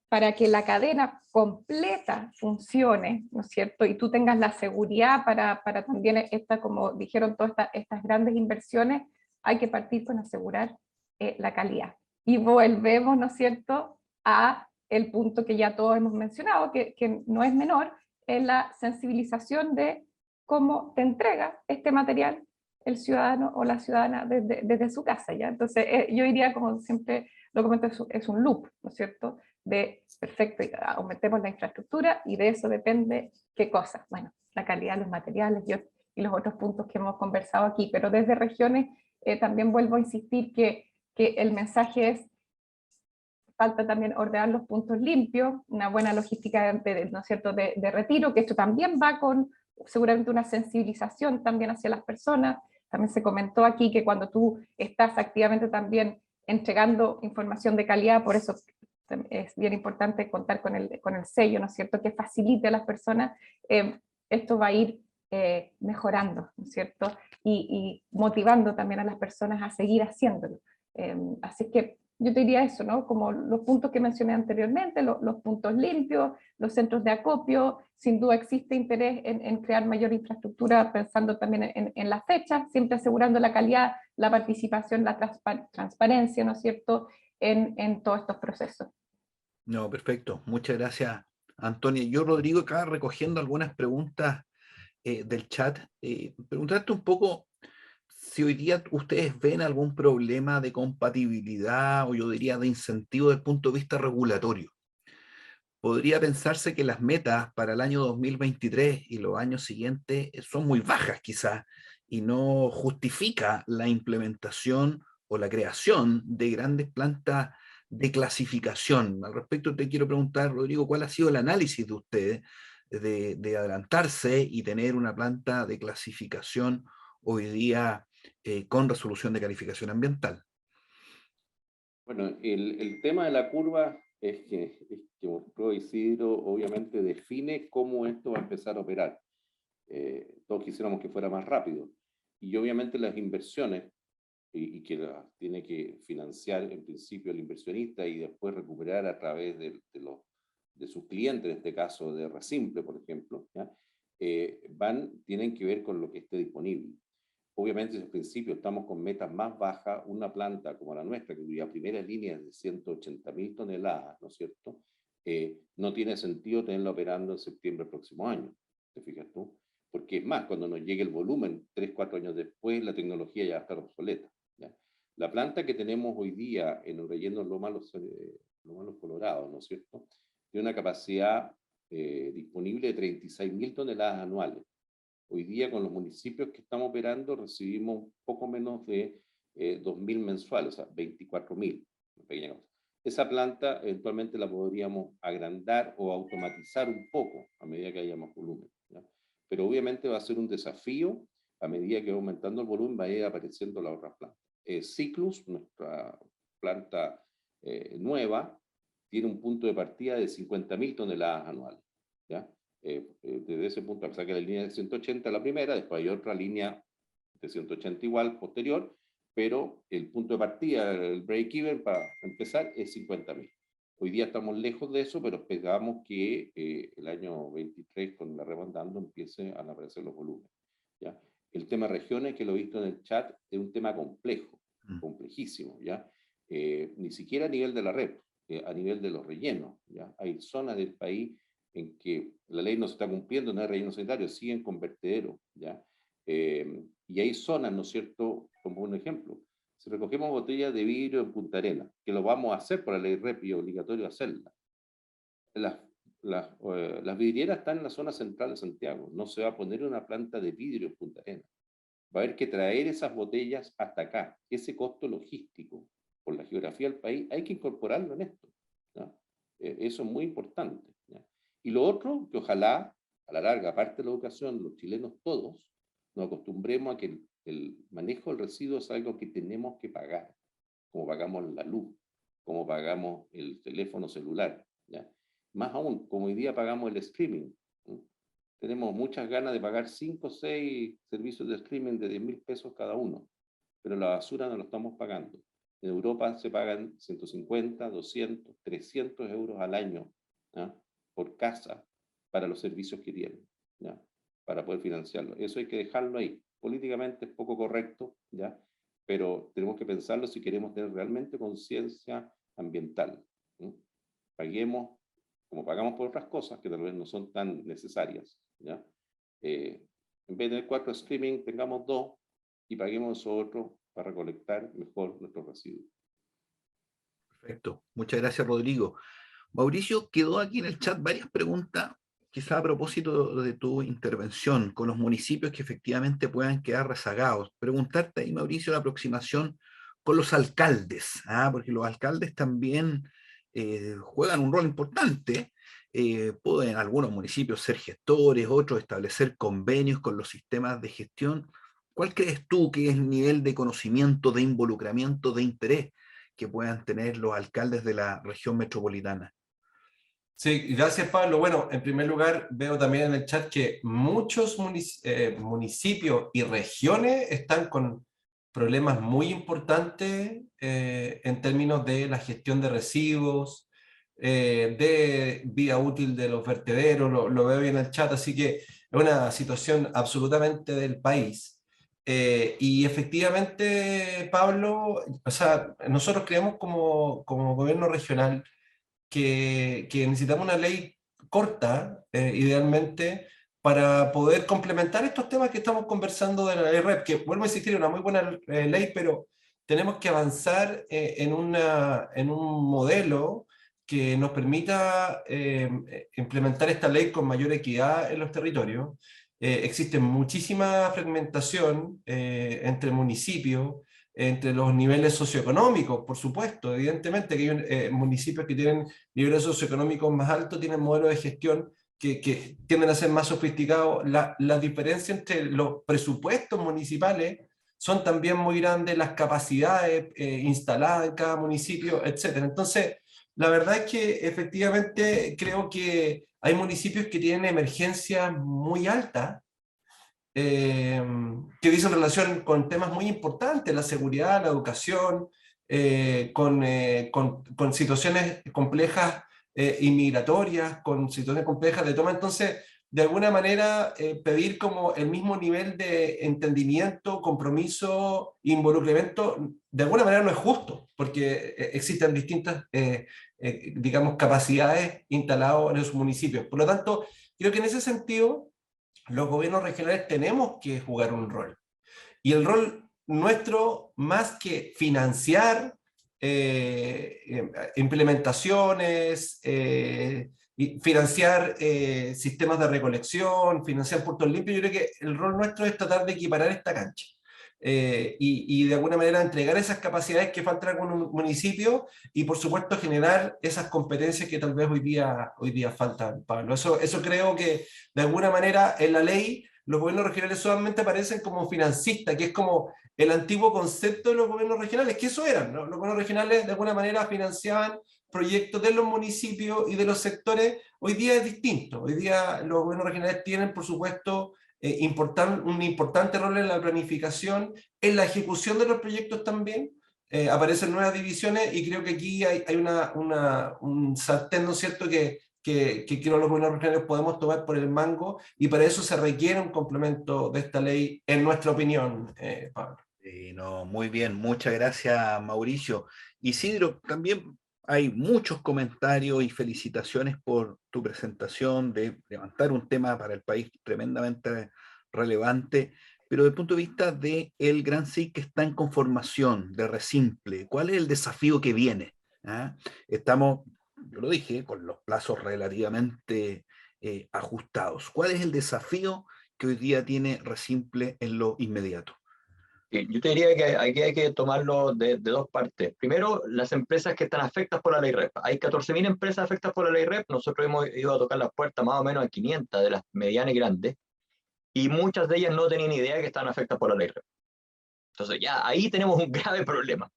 para que la cadena completa funcione, ¿no es cierto? Y tú tengas la seguridad para también como dijeron todas estas grandes inversiones, hay que partir con asegurar la calidad. Y volvemos, ¿no es cierto?, a el punto que ya todos hemos mencionado, que no es menor, es la sensibilización de cómo te entrega este material el ciudadano o la ciudadana desde su casa, ¿ya? Entonces, yo diría, como siempre lo comento, es un loop, ¿no es cierto?, de, perfecto, aumentemos la infraestructura y de eso depende qué cosa. Bueno, la calidad de los materiales y los otros puntos que hemos conversado aquí, pero desde regiones también vuelvo a insistir que el mensaje es falta también ordenar los puntos limpios, una buena logística ¿no es cierto?, de retiro, que esto también va con seguramente una sensibilización también hacia las personas, también se comentó aquí que cuando tú estás activamente también entregando información de calidad, por eso es bien importante contar con el sello, ¿no es cierto?, que facilite a las personas, esto va a ir mejorando, ¿no es cierto?, y motivando también a las personas a seguir haciéndolo. Así que yo te diría eso, ¿no?, como los puntos que mencioné anteriormente, los puntos limpios, los centros de acopio, sin duda existe interés en crear mayor infraestructura, pensando también en la fecha, siempre asegurando la calidad, la participación, la transparencia, ¿no es cierto?, en todos estos procesos. No, perfecto. Muchas gracias, Antonia. Yo, Rodrigo, acá recogiendo algunas preguntas del chat, preguntarte un poco si hoy día ustedes ven algún problema de compatibilidad o yo diría de incentivo desde el punto de vista regulatorio. Podría pensarse que las metas para el año 2023 y los años siguientes son muy bajas quizás y no justifica la implementación o la creación de grandes plantas de clasificación. Al respecto te quiero preguntar, Rodrigo, ¿cuál ha sido el análisis de ustedes de adelantarse y tener una planta de clasificación hoy día con resolución de calificación ambiental? Bueno, el tema de la curva es que mostró Isidro, obviamente define cómo esto va a empezar a operar. Todos quisiéramos que fuera más rápido. Y obviamente las inversiones, y que las tiene que financiar en principio el inversionista y después recuperar a través de sus clientes, en este caso de Resimple, por ejemplo, ¿ya? Tienen que ver con lo que esté disponible. Obviamente, en principio, estamos con metas más bajas. Una planta como la nuestra, cuya primera línea es de 180.000 toneladas, ¿no es cierto? No tiene sentido tenerla operando en septiembre del próximo año, ¿te fijas tú? Porque es más, cuando nos llegue el volumen, 3, 4 años después, la tecnología ya va a estar obsoleta, ¿ya? La planta que tenemos hoy día en el relleno Loma Los Colorados, ¿no es cierto?, tiene una capacidad disponible de 36.000 toneladas anuales. Hoy día con los municipios que estamos operando recibimos poco menos de 2.000 mensuales, o sea, 24.000. Esa planta eventualmente la podríamos agrandar o automatizar un poco a medida que haya más volumen, ¿ya? Pero obviamente va a ser un desafío a medida que va aumentando el volumen, va a ir apareciendo la otra planta. Cyclus, nuestra planta nueva, tiene un punto de partida de 50.000 toneladas anuales, ¿ya? Desde ese punto, a sacar la línea de 180 la primera, después hay otra línea de 180 igual, posterior, pero el punto de partida, el break-even para empezar, es 50.000. Hoy día estamos lejos de eso, pero esperamos que el año 23, con la rebondando, empiecen a aparecer los volúmenes, ¿ya? El tema regiones, que lo he visto en el chat, es un tema complejo, complejísimo, ¿ya? Ni siquiera a nivel de la red, a nivel de los rellenos, ¿ya? Hay zonas del país en que la ley no se está cumpliendo, no hay relleno sanitario, siguen con vertederos, ¿ya? Y hay zonas, ¿no es cierto?, como un ejemplo, si recogemos botellas de vidrio en Punta Arenas, que lo vamos a hacer por la ley REP y obligatorio hacerla, las vidrieras están en la zona central de Santiago, no se va a poner una planta de vidrio en Punta Arenas, va a haber que traer esas botellas hasta acá. Ese costo logístico, por la geografía del país, hay que incorporarlo en esto, ¿ya? Eso es muy importante, ¿ya? Y lo otro, que ojalá, a la larga, aparte de la educación, los chilenos todos, nos acostumbremos a que el manejo del residuo es algo que tenemos que pagar, como pagamos la luz, como pagamos el teléfono celular, ¿ya? Más aún, como hoy día pagamos el streaming, ¿sí? Tenemos muchas ganas de pagar 5 o 6 servicios de streaming de 10.000 pesos cada uno, pero la basura no lo estamos pagando. En Europa se pagan 150, 200, 300 euros al año, ¿ya?, por casa para los servicios que tienen, ¿ya?, para poder financiarlo. Eso hay que dejarlo ahí. Políticamente es poco correcto, ¿ya?, pero tenemos que pensarlo si queremos tener realmente conciencia ambiental, ¿sí? Paguemos como pagamos por otras cosas que tal vez no son tan necesarias, ¿ya? En vez de 4 streaming, tengamos 2 y paguemos eso otro para recolectar mejor nuestros residuos. Perfecto. Muchas gracias, Rodrigo. Mauricio, quedó aquí en el chat varias preguntas, quizá a propósito de tu intervención, con los municipios que efectivamente puedan quedar rezagados. Preguntarte ahí, Mauricio, la aproximación con los alcaldes, porque los alcaldes también juegan un rol importante. Pueden algunos municipios ser gestores, otros establecer convenios con los sistemas de gestión, ¿Cuál crees tú que es el nivel de conocimiento, de involucramiento, de interés que puedan tener los alcaldes de la región metropolitana? Sí, gracias Pablo. Bueno, en primer lugar veo también en el chat que muchos municipios y regiones están con problemas muy importantes en términos de la gestión de residuos, de vida útil de los vertederos, lo veo bien en el chat, así que es una situación absolutamente del país. Y efectivamente, Pablo, o sea, nosotros creemos como gobierno regional que necesitamos una ley corta, idealmente, para poder complementar estos temas que estamos conversando de la ley REP, que vuelvo a insistir, es una muy buena ley, pero tenemos que avanzar en un modelo que nos permita implementar esta ley con mayor equidad en los territorios. Existe muchísima fragmentación entre municipios, entre los niveles socioeconómicos, por supuesto, evidentemente que hay municipios que tienen niveles socioeconómicos más altos, tienen modelos de gestión que tienden a ser más sofisticados. La diferencia entre los presupuestos municipales son también muy grandes, las capacidades instaladas en cada municipio, etc. Entonces, la verdad es que efectivamente creo que hay municipios que tienen emergencias muy altas, que dicen relación con temas muy importantes, la seguridad, la educación, con situaciones complejas inmigratorias, con situaciones complejas de toma. Entonces, de alguna manera, pedir como el mismo nivel de entendimiento, compromiso, involucramiento, de alguna manera no es justo, porque existen distintas, digamos, capacidades instaladas en los municipios. Por lo tanto, creo que en ese sentido, los gobiernos regionales tenemos que jugar un rol. Y el rol nuestro, más que financiar implementaciones, financiar sistemas de recolección, financiar puertos limpios, yo creo que el rol nuestro es tratar de equiparar esta cancha. Y de alguna manera entregar esas capacidades que faltan a algún municipio y por supuesto generar esas competencias que tal vez hoy día faltan, Pablo. Eso creo que de alguna manera en la ley los gobiernos regionales solamente aparecen como financistas, que es como el antiguo concepto de los gobiernos regionales, que eso eran, ¿no? Los gobiernos regionales de alguna manera financiaban proyectos de los municipios y de los sectores. Hoy día es distinto. Hoy día los gobiernos regionales tienen, por supuesto, un importante rol en la planificación, en la ejecución de los proyectos también. Aparecen nuevas divisiones y creo que aquí hay un sartén, ¿no es cierto?, que creo que los gobiernos regionales podemos tomar por el mango, y para eso se requiere un complemento de esta ley, en nuestra opinión, Pablo. No, muy bien, muchas gracias, Mauricio. Isidro, también hay muchos comentarios y felicitaciones por tu presentación de levantar un tema para el país tremendamente relevante, pero desde el punto de vista del Gran SIC que está en conformación, de Resimple, ¿cuál es el desafío que viene? ¿Ah? Estamos, yo lo dije, con los plazos relativamente ajustados. ¿Cuál es el desafío que hoy día tiene Resimple en lo inmediato? Yo te diría que aquí hay que tomarlo de dos partes. Primero, las empresas que están afectadas por la ley REP. Hay 14.000 empresas afectadas por la ley REP. Nosotros hemos ido a tocar las puertas más o menos a 500 de las medianas y grandes, y muchas de ellas no tenían idea que estaban afectadas por la ley REP. Entonces ya ahí tenemos un grave problema.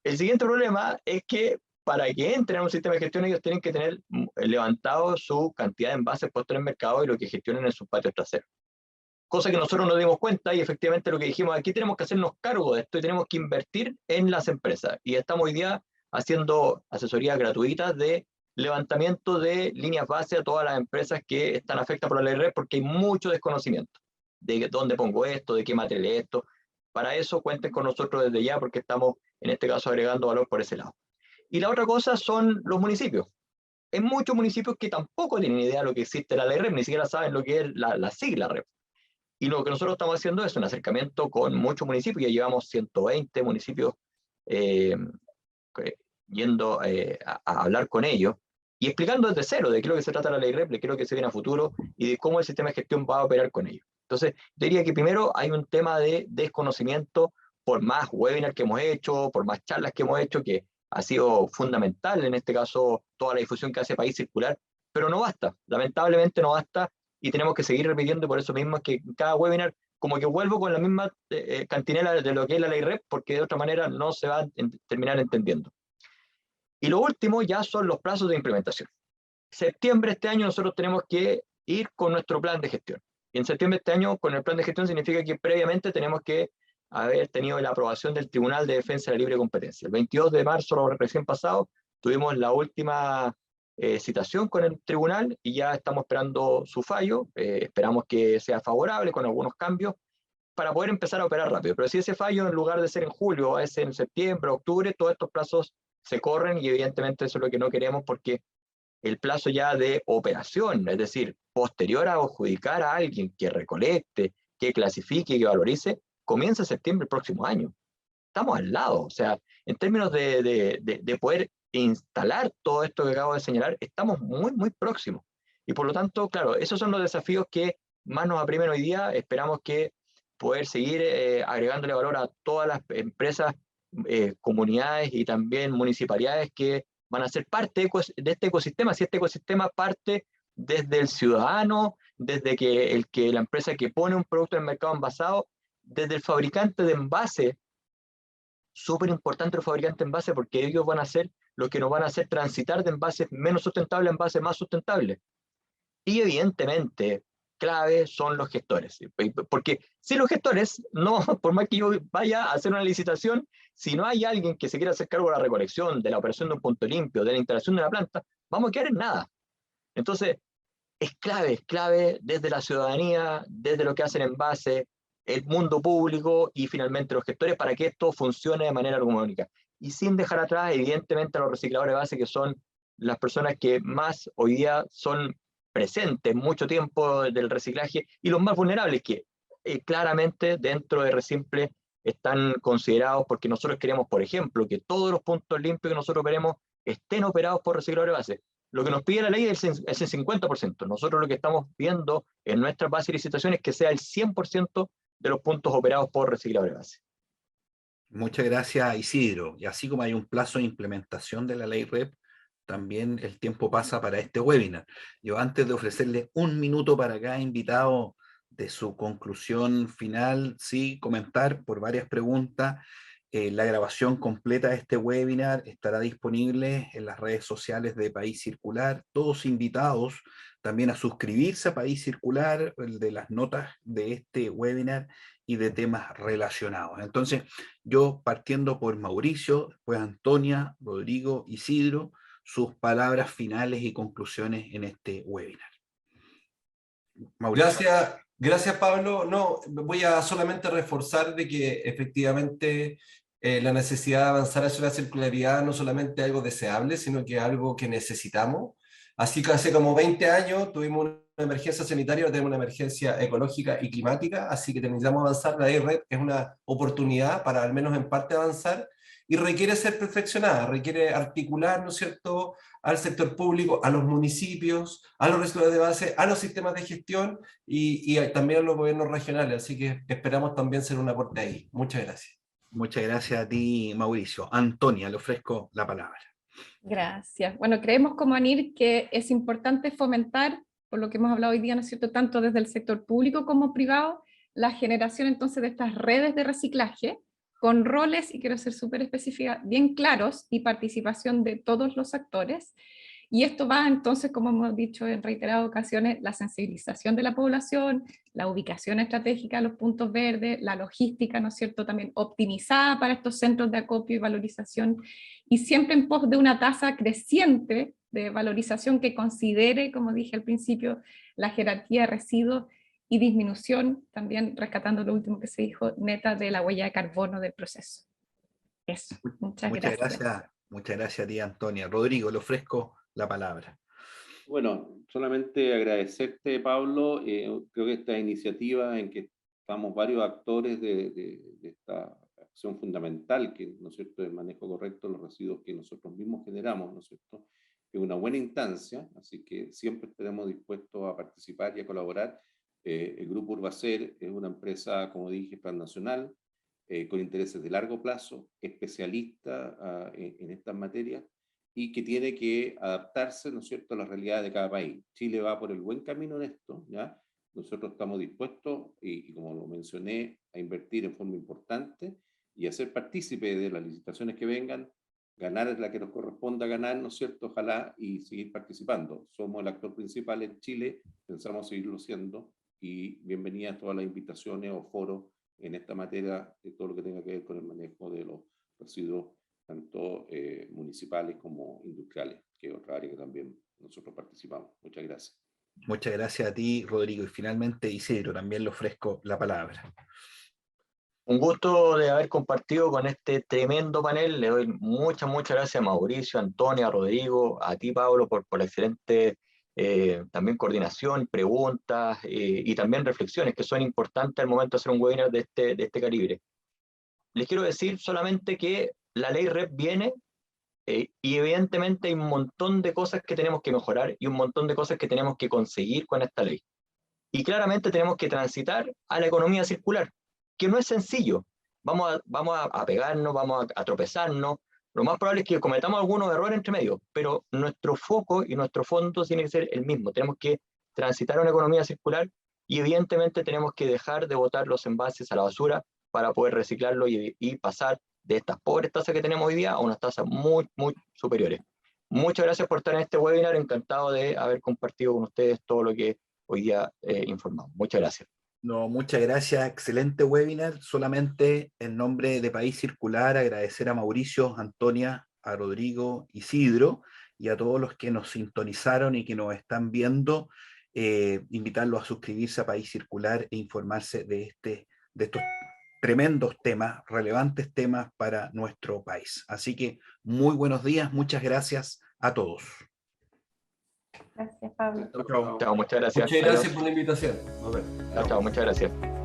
El siguiente problema es que para que entren a un sistema de gestión ellos tienen que tener levantado su cantidad de envases puestos en el mercado y lo que gestionen en sus patios traseros. Cosa que nosotros nos dimos cuenta, y efectivamente lo que dijimos, aquí tenemos que hacernos cargo de esto y tenemos que invertir en las empresas. Y estamos hoy día haciendo asesorías gratuitas de levantamiento de líneas base a todas las empresas que están afectadas por la ley REP, porque hay mucho desconocimiento de dónde pongo esto, de qué material es esto. Para eso cuenten con nosotros desde ya, porque estamos en este caso agregando valor por ese lado. Y la otra cosa son los municipios. Hay muchos municipios que tampoco tienen idea de lo que existe la ley REP, ni siquiera saben lo que es la sigla REP. Y lo que nosotros estamos haciendo es un acercamiento con muchos municipios. Ya llevamos 120 municipios yendo a hablar con ellos y explicando desde cero de qué es lo que se trata la ley REP, de qué es lo que se viene a futuro y de cómo el sistema de gestión va a operar con ellos. Entonces, diría que primero hay un tema de desconocimiento, por más webinars que hemos hecho, por más charlas que hemos hecho, que ha sido fundamental en este caso toda la difusión que hace País Circular, pero no basta, lamentablemente no basta. Y tenemos que seguir repitiendo, por eso mismo es que en cada webinar como que vuelvo con la misma cantinela de lo que es la ley REP, porque de otra manera no se va a terminar entendiendo. Y lo último ya son los plazos de implementación. Septiembre de este año nosotros tenemos que ir con nuestro plan de gestión. Y en septiembre de este año con el plan de gestión significa que previamente tenemos que haber tenido la aprobación del Tribunal de Defensa de la Libre Competencia. El 22 de marzo, recién pasado, tuvimos la última citación con el tribunal y ya estamos esperando su fallo. Esperamos que sea favorable con algunos cambios para poder empezar a operar rápido. Pero si ese fallo, en lugar de ser en julio, va a ser en septiembre, octubre, todos estos plazos se corren y evidentemente eso es lo que no queremos porque el plazo ya de operación, es decir, posterior a adjudicar a alguien que recolecte, que clasifique, que valorice, comienza en septiembre del próximo año. Estamos al lado, o sea, en términos de poder instalar todo esto que acabo de señalar, estamos muy, muy próximos. Y por lo tanto, claro, esos son los desafíos que más nos aprimen hoy día. Esperamos que poder seguir agregándole valor a todas las empresas, comunidades y también municipalidades que van a ser parte de este ecosistema. Si este ecosistema parte desde el ciudadano, desde que la empresa que pone un producto en el mercado envasado, desde el fabricante de envase, súper importante los fabricantes de envase porque ellos van a ser los que nos van a hacer transitar de envases menos sustentables a envases más sustentables. Y evidentemente, clave son los gestores. Porque si los gestores, no, por más que yo vaya a hacer una licitación, si no hay alguien que se quiera hacer cargo de la recolección, de la operación de un punto limpio, de la instalación de una planta, vamos a quedar en nada. Entonces, es clave desde la ciudadanía, desde lo que hacen en base, el mundo público y finalmente los gestores para que esto funcione de manera armónica. Y sin dejar atrás, evidentemente, a los recicladores de base, que son las personas que más hoy día son presentes mucho tiempo del reciclaje y los más vulnerables que claramente dentro de Resimple están considerados porque nosotros queremos, por ejemplo, que todos los puntos limpios que nosotros operemos estén operados por recicladores de base. Lo que nos pide la ley es el 50%. Nosotros lo que estamos viendo en nuestra base de licitación es que sea el 100% de los puntos operados por recicladores de base. Muchas gracias, Isidro. Y así como hay un plazo de implementación de la ley REP, también el tiempo pasa para este webinar. Yo antes de ofrecerle un minuto para cada invitado de su conclusión final, sí, comentar por varias preguntas. La grabación completa de este webinar estará disponible en las redes sociales de País Circular. Todos invitados también a suscribirse a País Circular, el de las notas de este webinar y de temas relacionados. Entonces, yo partiendo por Mauricio, después Antonia, Rodrigo, Isidro, sus palabras finales y conclusiones en este webinar. Mauricio. Gracias Pablo. No, voy a solamente reforzar de que efectivamente la necesidad de avanzar hacia la circularidad no solamente es algo deseable, sino que es algo que necesitamos. Así que hace como 20 años tuvimos una emergencia sanitaria, ahora tenemos una emergencia ecológica y climática, así que necesitamos avanzar. La EREP es una oportunidad para al menos en parte avanzar y requiere ser perfeccionada, requiere articular, ¿no es cierto?, al sector público, a los municipios, a los recicladores de base, a los sistemas de gestión y también a los gobiernos regionales. Así que esperamos también ser un aporte ahí. Muchas gracias. Muchas gracias a ti, Mauricio. Antonia, le ofrezco la palabra. Gracias. Bueno, creemos como ANIR que es importante fomentar, por lo que hemos hablado hoy día, ¿no es cierto?, tanto desde el sector público como privado, la generación entonces de estas redes de reciclaje con roles, y quiero ser súper específica, bien claros y participación de todos los actores. Y esto va entonces, como hemos dicho en reiteradas ocasiones, la sensibilización de la población, la ubicación estratégica de los puntos verdes, la logística, ¿no es cierto?, también optimizada para estos centros de acopio y valorización, y siempre en pos de una tasa creciente de valorización que considere, como dije al principio, la jerarquía de residuos y disminución, también rescatando lo último que se dijo, neta de la huella de carbono del proceso. Eso, muchas gracias. Muchas gracias a ti, Antonia. Rodrigo, le ofrezco la palabra. Bueno, solamente agradecerte, Pablo. Creo que esta iniciativa en que estamos varios actores de esta acción fundamental, que, ¿no es cierto?, el manejo correcto de los residuos que nosotros mismos generamos, ¿no es cierto?, es una buena instancia, así que siempre estaremos dispuestos a participar y a colaborar. El Grupo Urbacer es una empresa, como dije, transnacional, con intereses de largo plazo, especialista en estas materias, y que tiene que adaptarse, ¿no es cierto?, a la realidad de cada país. Chile va por el buen camino en esto, ¿ya? nosotros estamos dispuestos, y como lo mencioné, a invertir en forma importante y a ser partícipe de las licitaciones que vengan, ganar la que nos corresponda ganar, ¿no es cierto? Ojalá, y seguir participando. Somos el actor principal en Chile, pensamos seguirlo siendo, y bienvenidas todas las invitaciones o foros en esta materia, de todo lo que tenga que ver con el manejo de los residuos, tanto municipales como industriales, que es otra área que también nosotros participamos. Muchas gracias. Muchas gracias a ti, Rodrigo. Y finalmente, Isidro, también le ofrezco la palabra. Un gusto de haber compartido con este tremendo panel. Le doy muchas gracias a Mauricio, a Antonio, a Rodrigo, a ti, Pablo, por la excelente también coordinación, preguntas y también reflexiones que son importantes al momento de hacer un webinar de este calibre. Les quiero decir solamente que la ley REP viene y evidentemente hay un montón de cosas que tenemos que mejorar y un montón de cosas que tenemos que conseguir con esta ley. Y claramente tenemos que transitar a la economía circular, que no es sencillo. Vamos a pegarnos, vamos a tropezarnos. Lo más probable es que cometamos algunos errores entre medio, pero nuestro foco y nuestro fondo tiene que ser el mismo. Tenemos que transitar a una economía circular y evidentemente tenemos que dejar de botar los envases a la basura para poder reciclarlo y pasar de estas pobres tasas que tenemos hoy día a unas tasas muy superiores. Muchas gracias por estar en este webinar. Encantado de haber compartido con ustedes todo lo que hoy día informamos. Muchas gracias. No, muchas gracias, excelente webinar. Solamente en nombre de País Circular agradecer a Mauricio, Antonia, a Rodrigo, Isidro y a todos los que nos sintonizaron y que nos están viendo, invitarlos a suscribirse a País Circular e informarse de estos tremendos temas, relevantes temas para nuestro país. Así que muy buenos días, muchas gracias a todos. Gracias, Pablo. Chao, muchas gracias. Muchas gracias por la invitación. Chao, muchas gracias.